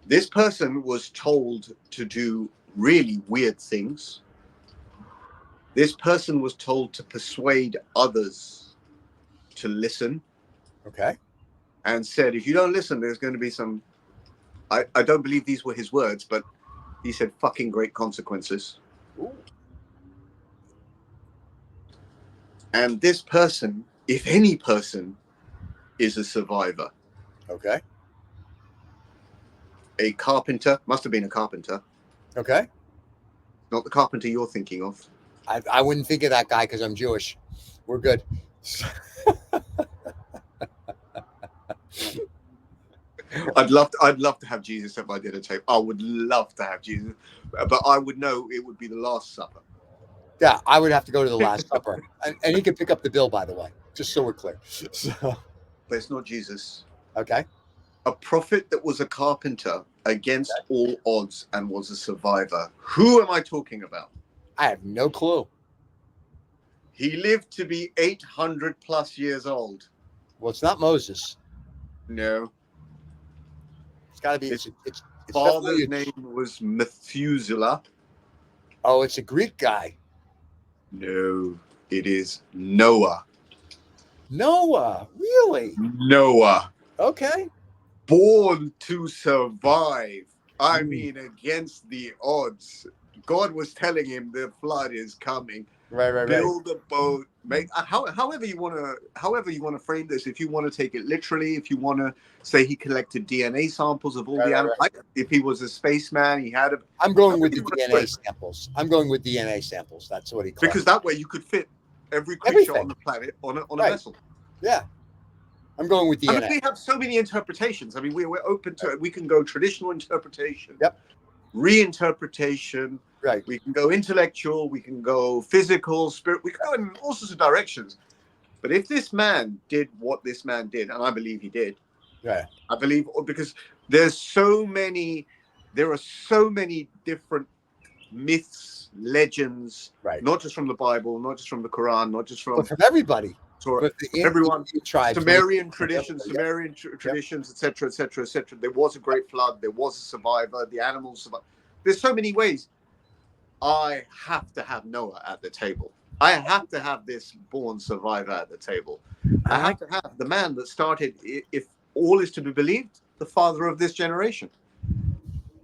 This person was told to do really weird things. This person was told to persuade others to listen. Okay. And said, if you don't listen, there's going to be some, I don't believe these were his words, but he said, fucking great consequences. Ooh. And this person, if any person, is a survivor. Okay. A carpenter, must have been a carpenter. Okay. Not the carpenter you're thinking of. I wouldn't think of that guy because I'm Jewish. We're good. I'd love to have Jesus if I did a tape. I would love to have Jesus, but I would know it would be the Last Supper. Yeah, I would have to go to the Last Supper, and he could pick up the bill, by the way, just so we're clear. So, but it's not Jesus. Okay. A prophet that was a carpenter, against all odds and was a survivor. Who am I talking about? I have no clue. He lived to be 800 plus years old. Well, it's not Moses. No. It's got to be. His It's father's definitely name was Methuselah. Oh, it's a Greek guy. No, it is Noah. Noah, really? Noah. Okay. Born to survive. I mean, against the odds. God was telling him the flood is coming. Right. Build a boat. Make however you want to frame this. If you want to take it literally, if you want to say he collected DNA samples of all the animals, if he was a spaceman, he had a. I'm going with the DNA samples. I'm going with DNA samples. That's what he collected. Because that way you could fit every creature on the planet on a vessel. Yeah. I'm going with DNA. I mean, we have so many interpretations. I mean, we're open to it. We can go traditional interpretation. Yep. Reinterpretation. Right. We can go intellectual. We can go physical, spirit. We can go in all sorts of directions. But if this man did what this man did, and I believe he did, I believe, because there are so many different myths, legends, not just from the Bible, not just from the Quran, not just from everybody. Everyone, Sumerian traditions, etc., etc., etc. There was a great flood. There was a survivor. The animals survived. There's so many ways. I have to have Noah at the table. I have to have this born survivor at the table. I have to have the man that started, if all is to be believed, the father of this generation.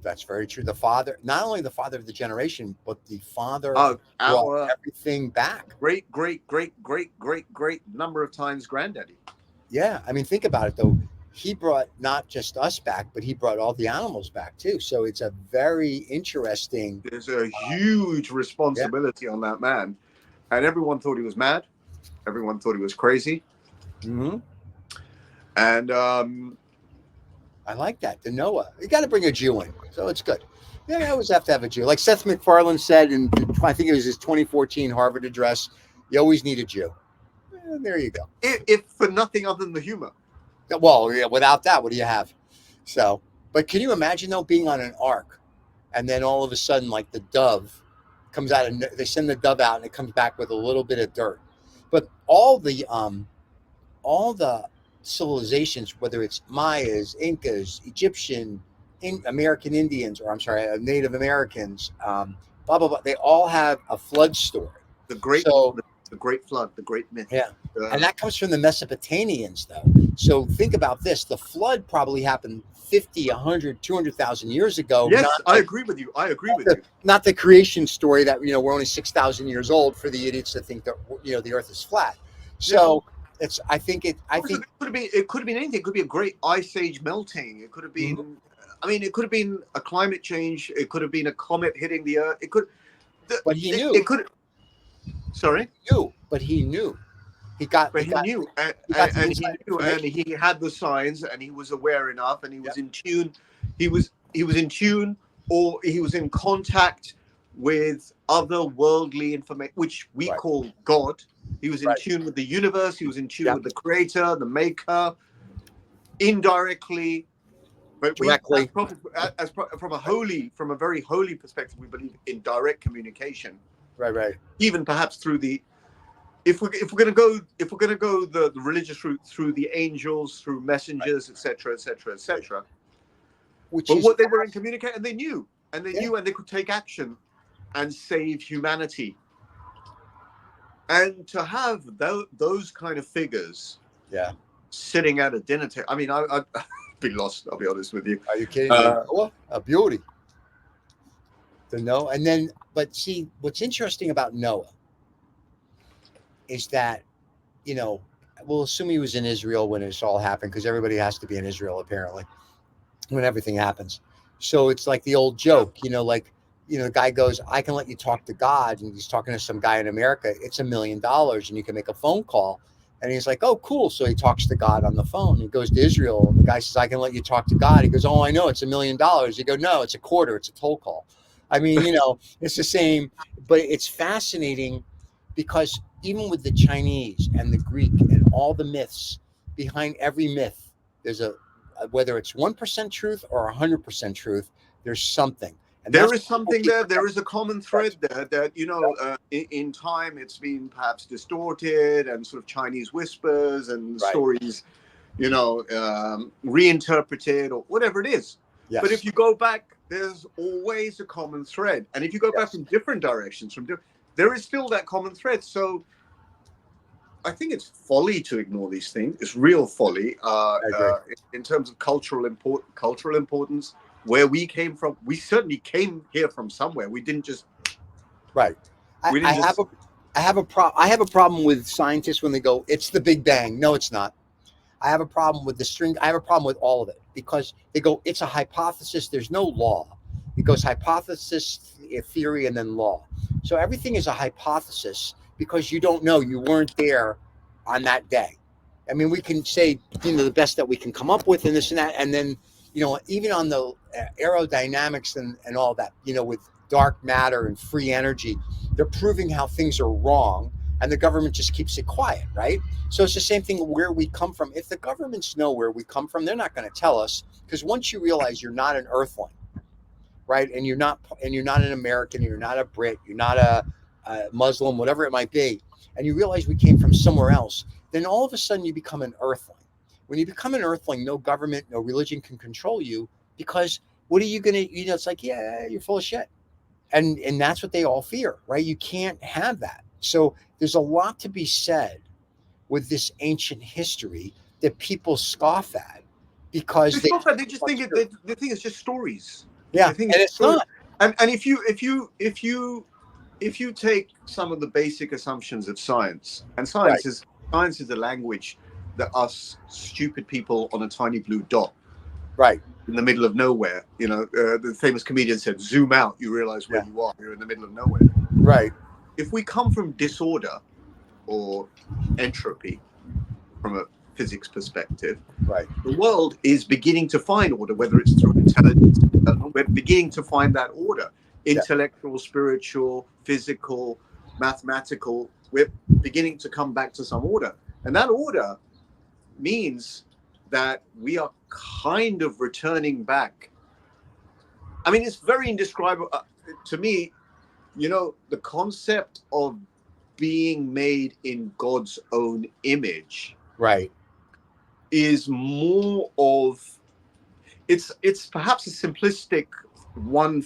That's very true. The father, not only the father of the generation, but the father of brought everything back. Great number of times granddaddy. Yeah. I mean, think about it, though. He brought not just us back, but he brought all the animals back, too. So it's a very interesting. There's a huge responsibility on that man. And everyone thought he was mad. Everyone thought he was crazy. Mm-hmm. And I like that. The Noah. You got to bring a Jew in. So it's good. Yeah, I always have to have a Jew. Like Seth MacFarlane said in, I think it was his 2014 Harvard address, you always need a Jew. There you go. If for nothing other than the humor. Well, yeah, without that, what do you have? So, but can you imagine, though, being on an ark and then all of a sudden, like the dove comes out and they send the dove out and it comes back with a little bit of dirt. But all the civilizations, whether it's Mayas, Incas, Egyptian, American Indians, or Native Americans, blah, blah, blah, they all have a flood story. The great flood, the great myth. Yeah. And that comes from the Mesopotamians, though. So think about this. The flood probably happened 50, 100, 200,000 years ago. Yes, I agree with you. Not the creation story that, we're only 6,000 years old for the idiots that think that, the earth is flat. So I think it could have been anything. It could be a great ice age melting. It could have been, it could have been a climate change. It could have been a comet hitting the earth. But he knew. It could. Sorry? But he knew. He knew, and he had the signs, and he was aware enough, and he was in tune. He was in tune, or he was in contact with otherworldly information, which we call God. He was in tune with the universe. He was in tune with the creator, the maker, indirectly, but directly. From a very holy perspective, we believe in direct communication. Right. Even perhaps through the, if we're going to go the religious route, through the angels, through messengers, etc. But what they were in communicating, and they knew, and they could take action and save humanity. And to have those kind of figures, sitting at a dinner table. I mean, I'd be lost. I'll be honest with you. Are you kidding me? A beauty. And then, but see, what's interesting about Noah is that, we'll assume he was in Israel when this all happened, because everybody has to be in Israel apparently when everything happens. So it's like the old joke, the guy goes, I can let you talk to God. And he's talking to some guy in America. It's $1 million and you can make a phone call. And he's like, oh, cool. So he talks to God on the phone. He goes to Israel. And the guy says, I can let you talk to God. He goes, oh, I know. It's $1 million. You go, no, it's a quarter. It's a toll call. I mean, it's the same. But it's fascinating because even with the Chinese and the Greek and all the myths, behind every myth, there's a whether it's 1% truth or 100% truth, there's something. And there is something there. There is a common thread there that, you know, in time it's been perhaps distorted and sort of Chinese whispers and stories, you know, reinterpreted or whatever it is. Yes. But if you go back, there's always a common thread. And if you go back from different directions, there is still that common thread. So I think it's folly to ignore these things. It's real folly in terms of cultural importance. Where we came from, we certainly came here from somewhere. We didn't just I have a problem with scientists when they go, it's the Big Bang. No, it's not. I have a problem with the string. I have a problem with all of it because they go, it's a hypothesis. There's no law. It goes hypothesis, theory, and then law. So everything is a hypothesis because you don't know. You weren't there on that day. I mean, we can say, you know, the best that we can come up with and this and that. And then, you know, even on the aerodynamics and all that, you know, with dark matter and free energy, they're proving how things are wrong. And the government just keeps it quiet, right? So it's the same thing where we come from. If the governments know where we come from, they're not going to tell us, because once you realize you're not an earthling, right? And you're not an American, you're not a Brit, you're not a Muslim, whatever it might be, and you realize we came from somewhere else, then all of a sudden you become an earthling. When you become an earthling, no government, no religion can control you, because what are you going to, you know, it's like, yeah, you're full of shit. And that's what they all fear, right? You can't have that. So there's a lot to be said with this ancient history that people scoff at because they just think they think it's just stories. Yeah, and it's not. And if you take some of the basic assumptions of science, and science is a language that us stupid people on a tiny blue dot, in the middle of nowhere, you know, the famous comedian said, "Zoom out, you realize where you are. You're in the middle of nowhere." Right. If we come from disorder or entropy from a physics perspective, the world is beginning to find order, whether it's through intelligence. We're beginning to find that order, intellectual, spiritual, physical, mathematical. We're beginning to come back to some order. And that order means that we are kind of returning back. I mean, it's very indescribable to me. You know, the concept of being made in God's own image, is more of it's perhaps a simplistic one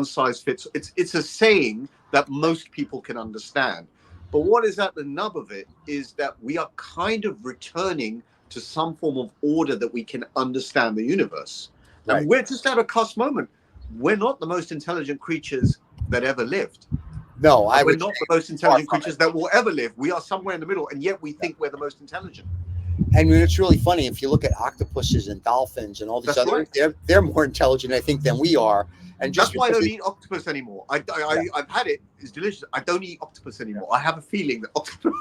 size fits. It's a saying that most people can understand, but what is at the nub of it is that we are kind of returning to some form of order that we can understand the universe, and we're just at a cusp moment. We're not the most intelligent creatures that ever lived. No, we're not the most intelligent creatures that will ever live. We are somewhere in the middle, and yet we think we're the most intelligent. And it's really funny if you look at octopuses and dolphins and all these they're more intelligent, I think, than we are. And that's why I don't eat octopus anymore. I've had it; it's delicious. I don't eat octopus anymore. I have a feeling that octopus.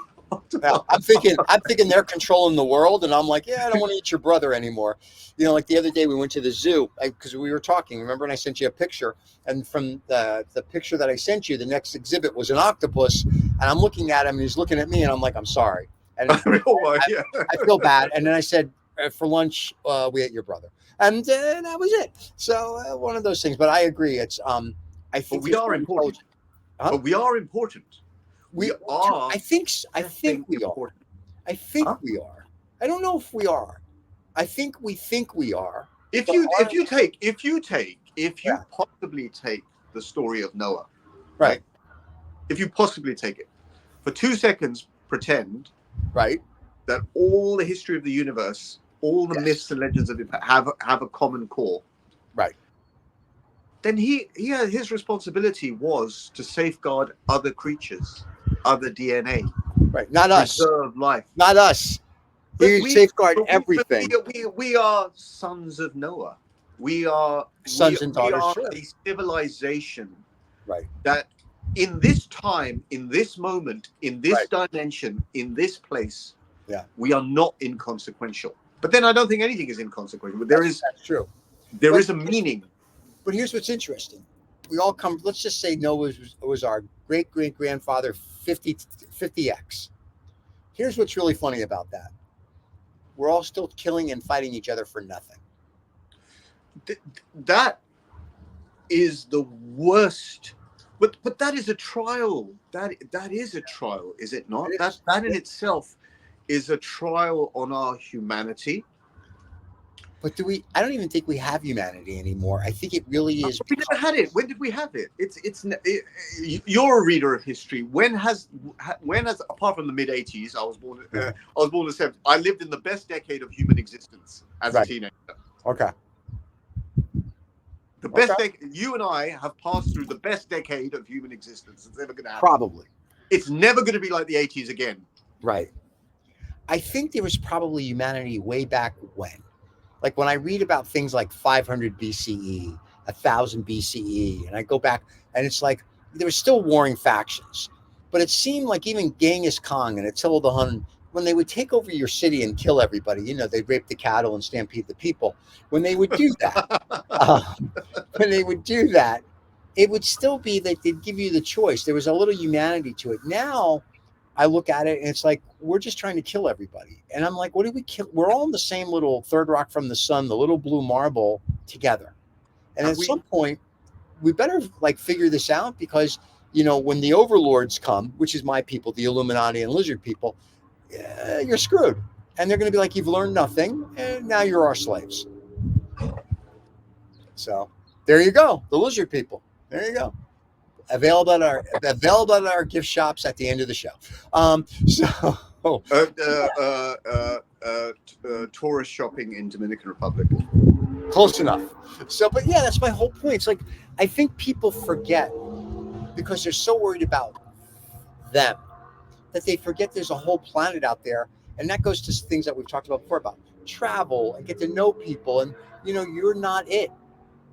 I'm thinking they're controlling the world, and I'm like, yeah, I don't want to eat your brother anymore. You know, like the other day we went to the zoo because we were talking. Remember, and I sent you a picture, and from the picture that I sent you, the next exhibit was an octopus, and I'm looking at him, and he's looking at me, and I'm like, I'm sorry, and I feel bad. And then I said, for lunch, we ate your brother, and that was it. So one of those things. But I agree. It's I think we are important. But we are important. We are. I think we are. I think we are. I don't know if we are. I think we are. If you possibly take the story of Noah, right? If you possibly take it for 2 seconds, pretend that all the history of the universe, all the myths and legends of it have a common core, then his responsibility was to safeguard other creatures, other DNA, not us, preserve life, not us. We safeguard everything. We are sons of Noah. We are sons and daughters. We are a civilization, that in this time, in this moment, in this dimension, in this place, we are not inconsequential. But then I don't think anything is inconsequential. But that's true. There is a meaning. But here's what's interesting. We all come, let's just say Noah was our great-great-grandfather 50X. Here's what's really funny about that. we're all still killing and fighting each other for nothing. That is the worst. But that is a trial. That is a trial, is it not? That in itself is a trial on our humanity. But I don't even think we have humanity anymore. I think it really is. We never had it. When did we have it? You're a reader of history. When has apart from the mid-80s, I was born in the 70s. I lived in the best decade of human existence as a teenager. Okay. The best decade. You and I have passed through the best decade of human existence. It's never going to happen. Probably. It's never going to be like the 80s again. Right. I think there was probably humanity way back when. Like when I read about things like 500 BCE, 1000 BCE, and I go back and it's like there were still warring factions. But it seemed like even Genghis Khan and Attila the Hun, when they would take over your city and kill everybody, they'd rape the cattle and stampede the people. When they would do that, it would still be that they'd give you the choice. There was a little humanity to it. Now, I look at it and it's like, we're just trying to kill everybody. And I'm like, what do we kill? We're all in the same little third rock from the sun, the little blue marble together. And at some point, we better figure this out because, when the overlords come, which is my people, the Illuminati and lizard people, you're screwed. And they're going to be like, you've learned nothing. And now you're our slaves. So there you go. The lizard people. There you go. Available at our gift shops at the end of the show. Tourist shopping in Dominican Republic. Close enough. So, but yeah, that's my whole point. It's like I think people forget because they're so worried about them that they forget there's a whole planet out there, and that goes to things that we've talked about before about travel and get to know people, and you're not it.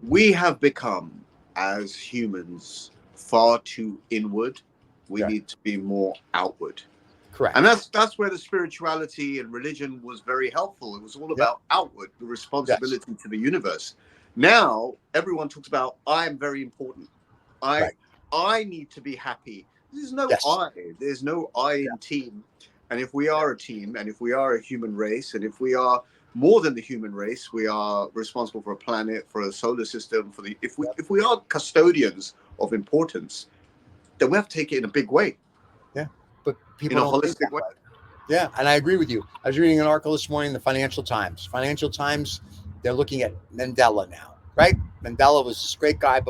We have become, as humans, far too inward. We need to be more outward. Correct. And that's where the spirituality and religion was very helpful. It was all about outward, the responsibility to the universe. Now everyone talks about I am very important. I need to be happy. There's no I. There's no I in team. And if we are a team, and if we are a human race, and if we are more than the human race, we are responsible for a planet, for a solar system, if we are custodians of importance, then we have to take it in a big way. Yeah. But people in a holistic way. Yeah, and I agree with you. I was reading an article this morning in the Financial Times. Financial Times, they're looking at Mandela now, right? Mandela was this great guy,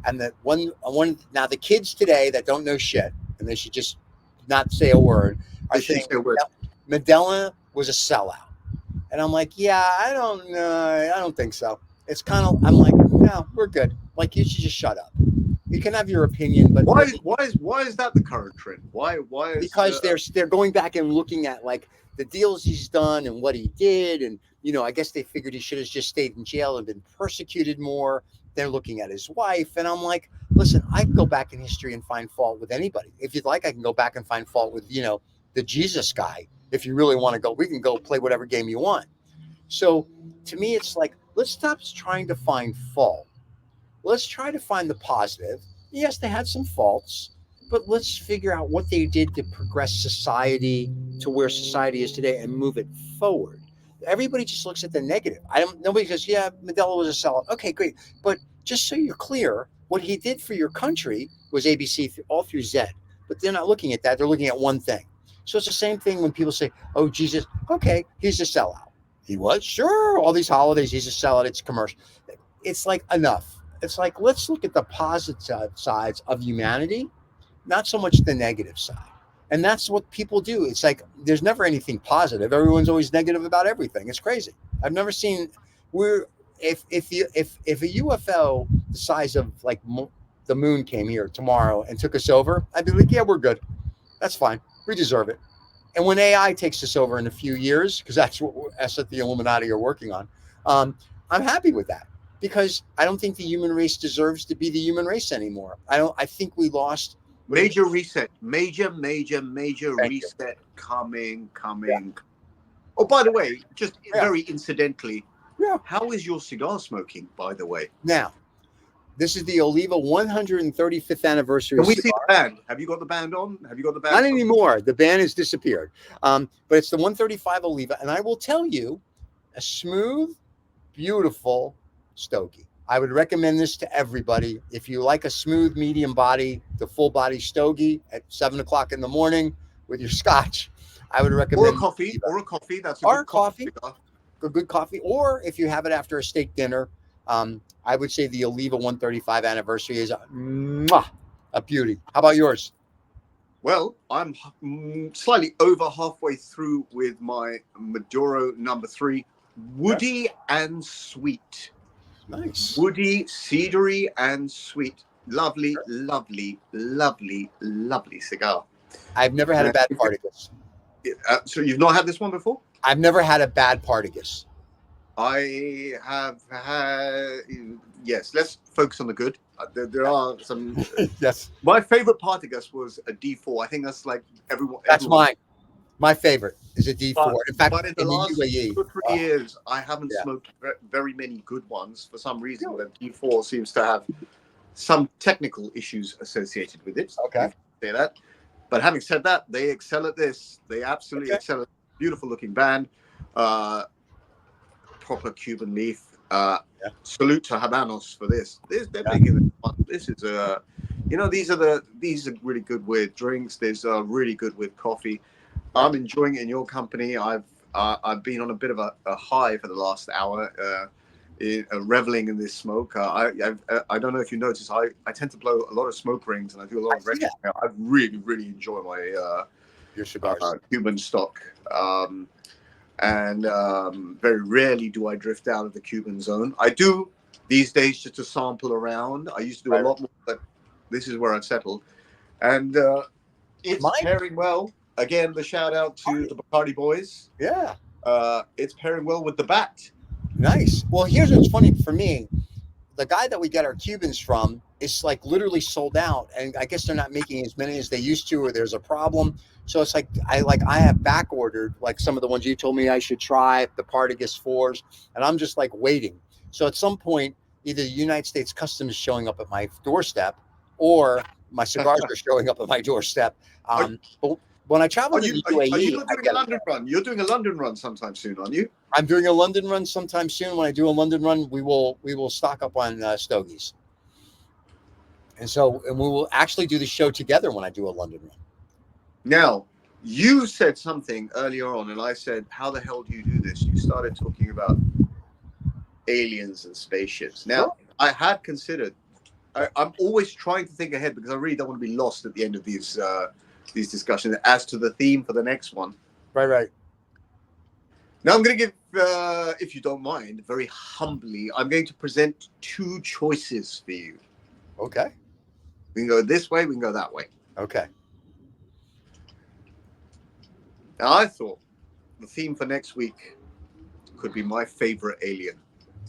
and the one now the kids today that don't know shit, and they should just not say a word, are saying Mandela was a sellout. And I'm like, yeah, I don't know. I don't think so. It's kind of, I'm like, no, we're good. Like, you should just shut up. You can have your opinion, but why is that the current trend? Why is because they're going back and looking at like the deals he's done and what he did, and I guess they figured he should have just stayed in jail and been persecuted more. They're looking at his wife, and I'm like, listen, I can go back in history and find fault with anybody. If you'd like, I can go back and find fault with the Jesus guy. If you really want to go, we can go play whatever game you want. So to me, it's like, let's stop trying to find fault. Let's try to find the positive. Yes, they had some faults, but let's figure out what they did to progress society to where society is today and move it forward. Everybody just looks at the negative. Nobody goes, yeah, Mandela was a sellout. Okay, great. But just so you're clear, what he did for your country was ABC all through Z. But they're not looking at that. They're looking at one thing. So it's the same thing when people say, oh, Jesus, okay, he's a sellout. He was? Sure. All these holidays, he's a sellout. It's commercial. It's like enough. It's like, let's look at the positive sides of humanity, not so much the negative side. And that's what people do. It's like, there's never anything positive. Everyone's always negative about everything. It's crazy. I've never seen if a UFO the size of like the moon came here tomorrow and took us over, I'd be like, yeah, we're good. That's fine. We deserve it. And when AI takes us over in a few years, because that's what us at the Illuminati are working on, I'm happy with that, because I don't think the human race deserves to be the human race anymore. I think we lost. Major reset. Major reset coming. Yeah. Oh, by the way, just very incidentally, how is your cigar smoking, by the way? Now, This is the Oliva 135th anniversary. Can we see cigar. the band? Have you got the band on? Have you got the band? Not anymore. The band has disappeared. But it's the 135 Oliva, and I will tell you, a smooth, beautiful stogie. I would recommend this to everybody. If you like a smooth, medium body, the full body stogie at 7 o'clock in the morning with your scotch, I would recommend. Or a coffee. Or a coffee. That's a or good coffee. Cigar. A good coffee. Or if you have it after a steak dinner, I would say the Oliva 135 anniversary is a beauty. How about yours? Well, I'm slightly over halfway through with my Maduro number 3, woody and sweet. Nice. Woody, cedary, and sweet. Lovely, lovely, lovely, lovely cigar. I've never had a bad Partagas. So you've not had this one before? I've never had a bad Partagas. I have had, yes, let's focus on the good. There are some. Yes. My favorite Partagas was a D4. I think that's like everyone. That's mine. My favorite is a D4. In fact, but in the last UAE, 2 or 3 years, I haven't smoked very many good ones. For some reason, the D4 seems to have some technical issues associated with it. Okay. Say that. But having said that, they excel at this. They absolutely excel at it. Beautiful looking band. Proper Cuban leaf. Salute to Habanos for this. They're making it fun. This is these are really good with drinks. These are really good with coffee. I'm enjoying it in your company. I've been on a bit of a high for the last hour, reveling in this smoke. I don't know if you noticed, I tend to blow a lot of smoke rings and I do a lot of records. I really, really enjoy my your cigars. Cuban stock. And very rarely do I drift out of the Cuban zone. I do these days just to sample around. I used to do a lot more, but this is where I've settled. And it's pairing well. Again, the shout out to the Bacardi boys. Yeah. It's pairing well with the bat. Nice. Well, here's what's funny for me. The guy that we get our Cubans from is like literally sold out. And I guess they're not making as many as they used to, or there's a problem. So it's like I have back ordered like some of the ones you told me I should try, the Partagas 4s, and I'm just like waiting. So at some point, either the United States Customs is showing up at my doorstep, or my cigars are showing up at my doorstep. But when I travel to the UAE, are you not doing a London run? You're doing a London run sometime soon, aren't you? I'm doing a London run sometime soon. When I do a London run, we will stock up on stogies, and we will actually do the show together when I do a London run. Now, you said something earlier on, and I said, how the hell do you do this? You started talking about aliens and spaceships. Now, I had considered, I'm always trying to think ahead because I really don't want to be lost at the end of these discussions as to the theme for the next one. Right. Now, I'm going to give, if you don't mind, very humbly, I'm going to present 2 choices for you. Okay. We can go this way, we can go that way. Okay. Now, I thought the theme for next week could be my favorite alien.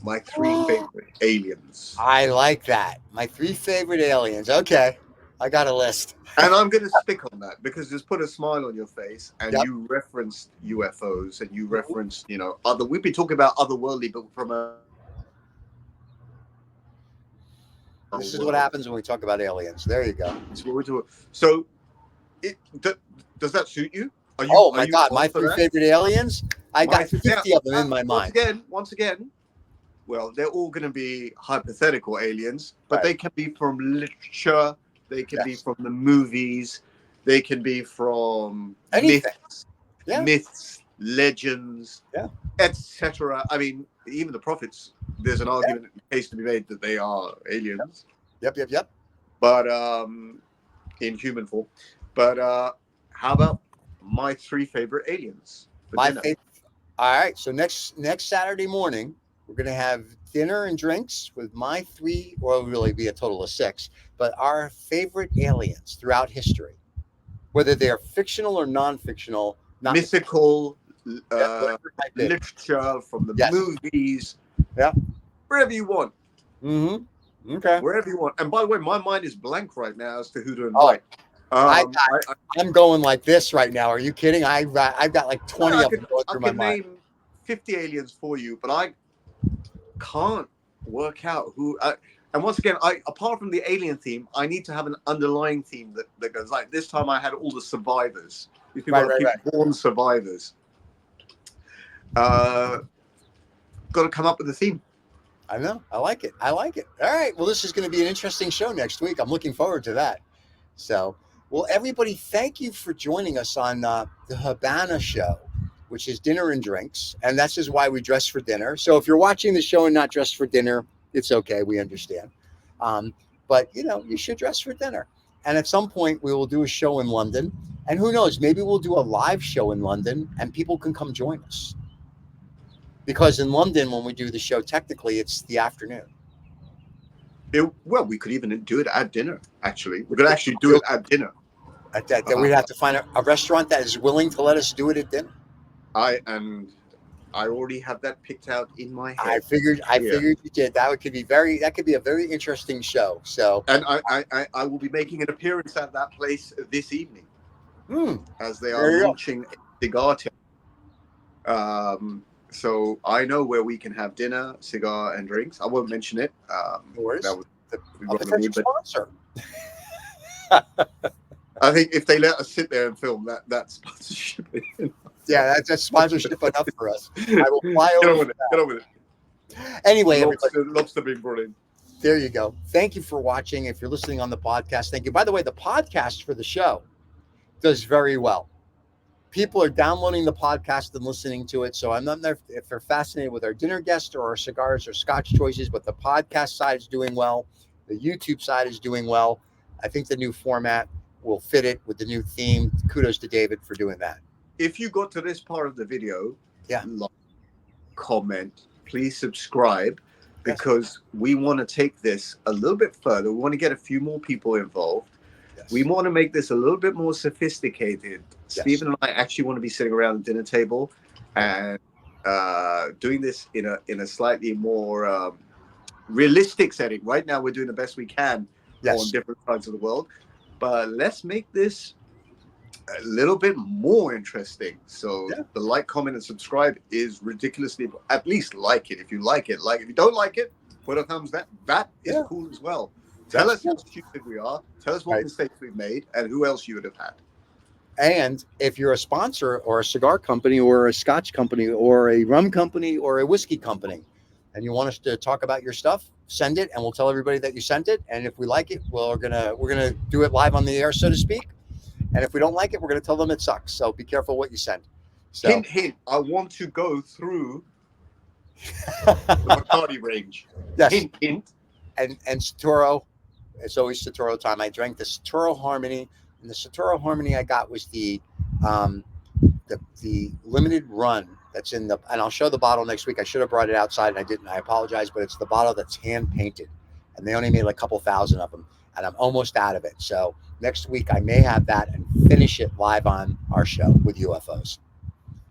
My 3 favorite aliens. I like that. My 3 favorite aliens. Okay. I got a list. And I'm going to stick on that because just put a smile on your face and you referenced UFOs and you referenced, we've been talking about otherworldly, but from a... This is what happens when we talk about aliens. There you go. That's what we're doing. So, does that suit you? My God, my 3 favorite aliens? I got 50 of them in my mind. Once again, well, they're all going to be hypothetical aliens, but they can be from literature, they can be from the movies, they can be from myths, legends, etc. I mean, even the prophets, there's an argument case to be made that they are aliens. Yep. But in human form. But how about my 3 favorite aliens? All right. So next Saturday morning, we're going to have dinner and drinks with my 3, or it'll really be a total of 6, but our favorite aliens throughout history, whether they're fictional or non-fictional, mythical, literature from the movies, wherever you want. Mm-hmm. Okay. Wherever you want. And by the way, my mind is blank right now as to who to invite. I'm going like this right now. Are you kidding? I've got like 20 of them going through my mind. I can name 50 aliens for you, but I can't work out who. And once again, apart from the alien theme, I need to have an underlying theme that goes like this time. I had all the survivors. These people are born survivors. Got to come up with a theme. I know. I like it. All right. Well, this is going to be an interesting show next week. I'm looking forward to that. So, well, everybody, thank you for joining us on the Habanos show, which is dinner and drinks. And that's just why we dress for dinner. So if you're watching the show and not dressed for dinner, it's okay. We understand. But, you should dress for dinner. And at some point, we will do a show in London. And who knows, maybe we'll do a live show in London and people can come join us. Because in London, when we do the show, technically, it's the afternoon. We could even do it at dinner, actually. We could actually do it at dinner. Then we'd have to find a restaurant that is willing to let us do it at dinner. I already have that picked out in my head. I figured you did. That could be a very interesting show. So, and I will be making an appearance at that place this evening, as they are launching a cigar. So I know where we can have dinner, cigar and drinks. I won't mention it. No worries. That was Sponsor. I think if they let us sit there and film, that's sponsorship. Yeah, that's sponsorship enough for us. I will fly over. Get on with it. Anyway, lobster being brought in. There you go. Thank you for watching. If you're listening on the podcast, thank you. By the way, the podcast for the show does very well. People are downloading the podcast and listening to it. So I'm not there if they're fascinated with our dinner guest or our cigars or scotch choices, but the podcast side is doing well. The YouTube side is doing well. I think the new format will fit it with the new theme. Kudos to David for doing that. If you got to this part of the video, like, comment, please subscribe, because we want to take this a little bit further. We want to get a few more people involved. Yes. We want to make this a little bit more sophisticated. Yes. Stephen and I actually want to be sitting around the dinner table and doing this in a slightly more realistic setting. Right now, we're doing the best we can on different sides of the world, but let's make this a little bit more interesting. So the like, comment, and subscribe is ridiculously. At least like it if you like it. Like if you don't like it, put a thumbs down. That is cool as well. Tell us how stupid we are. Tell us what mistakes we've made and who else you would have had. And if you're a sponsor or a cigar company or a scotch company or a rum company or a whiskey company, and you want us to talk about your stuff, send it, and we'll tell everybody that you sent it. And if we like it, we're gonna do it live on the air, so to speak. And if we don't like it, we're gonna tell them it sucks. So be careful what you send. So, hint. I want to go through the Bacardi range. Yes. Hint. And Satoro. It's always Satoro time. I drank the Satoro Harmony, and the Satoro Harmony I got was the limited run that's in the. And I'll show the bottle next week. I should have brought it outside, and I didn't. I apologize, but it's the bottle that's hand painted, and they only made like a couple thousand of them, and I'm almost out of it. So next week I may have that and finish it live on our show with UFOs.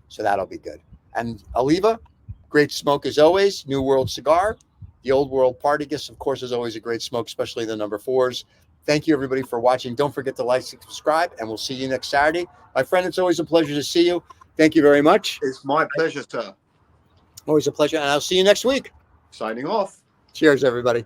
So that'll be good. And Oliva, great smoke as always. New World cigar. The Old World Partagas, of course, is always a great smoke, especially the number 4s. Thank you, everybody, for watching. Don't forget to like and subscribe, and we'll see you next Saturday. My friend, it's always a pleasure to see you. Thank you very much. It's my pleasure, sir. Always a pleasure, and I'll see you next week. Signing off. Cheers, everybody.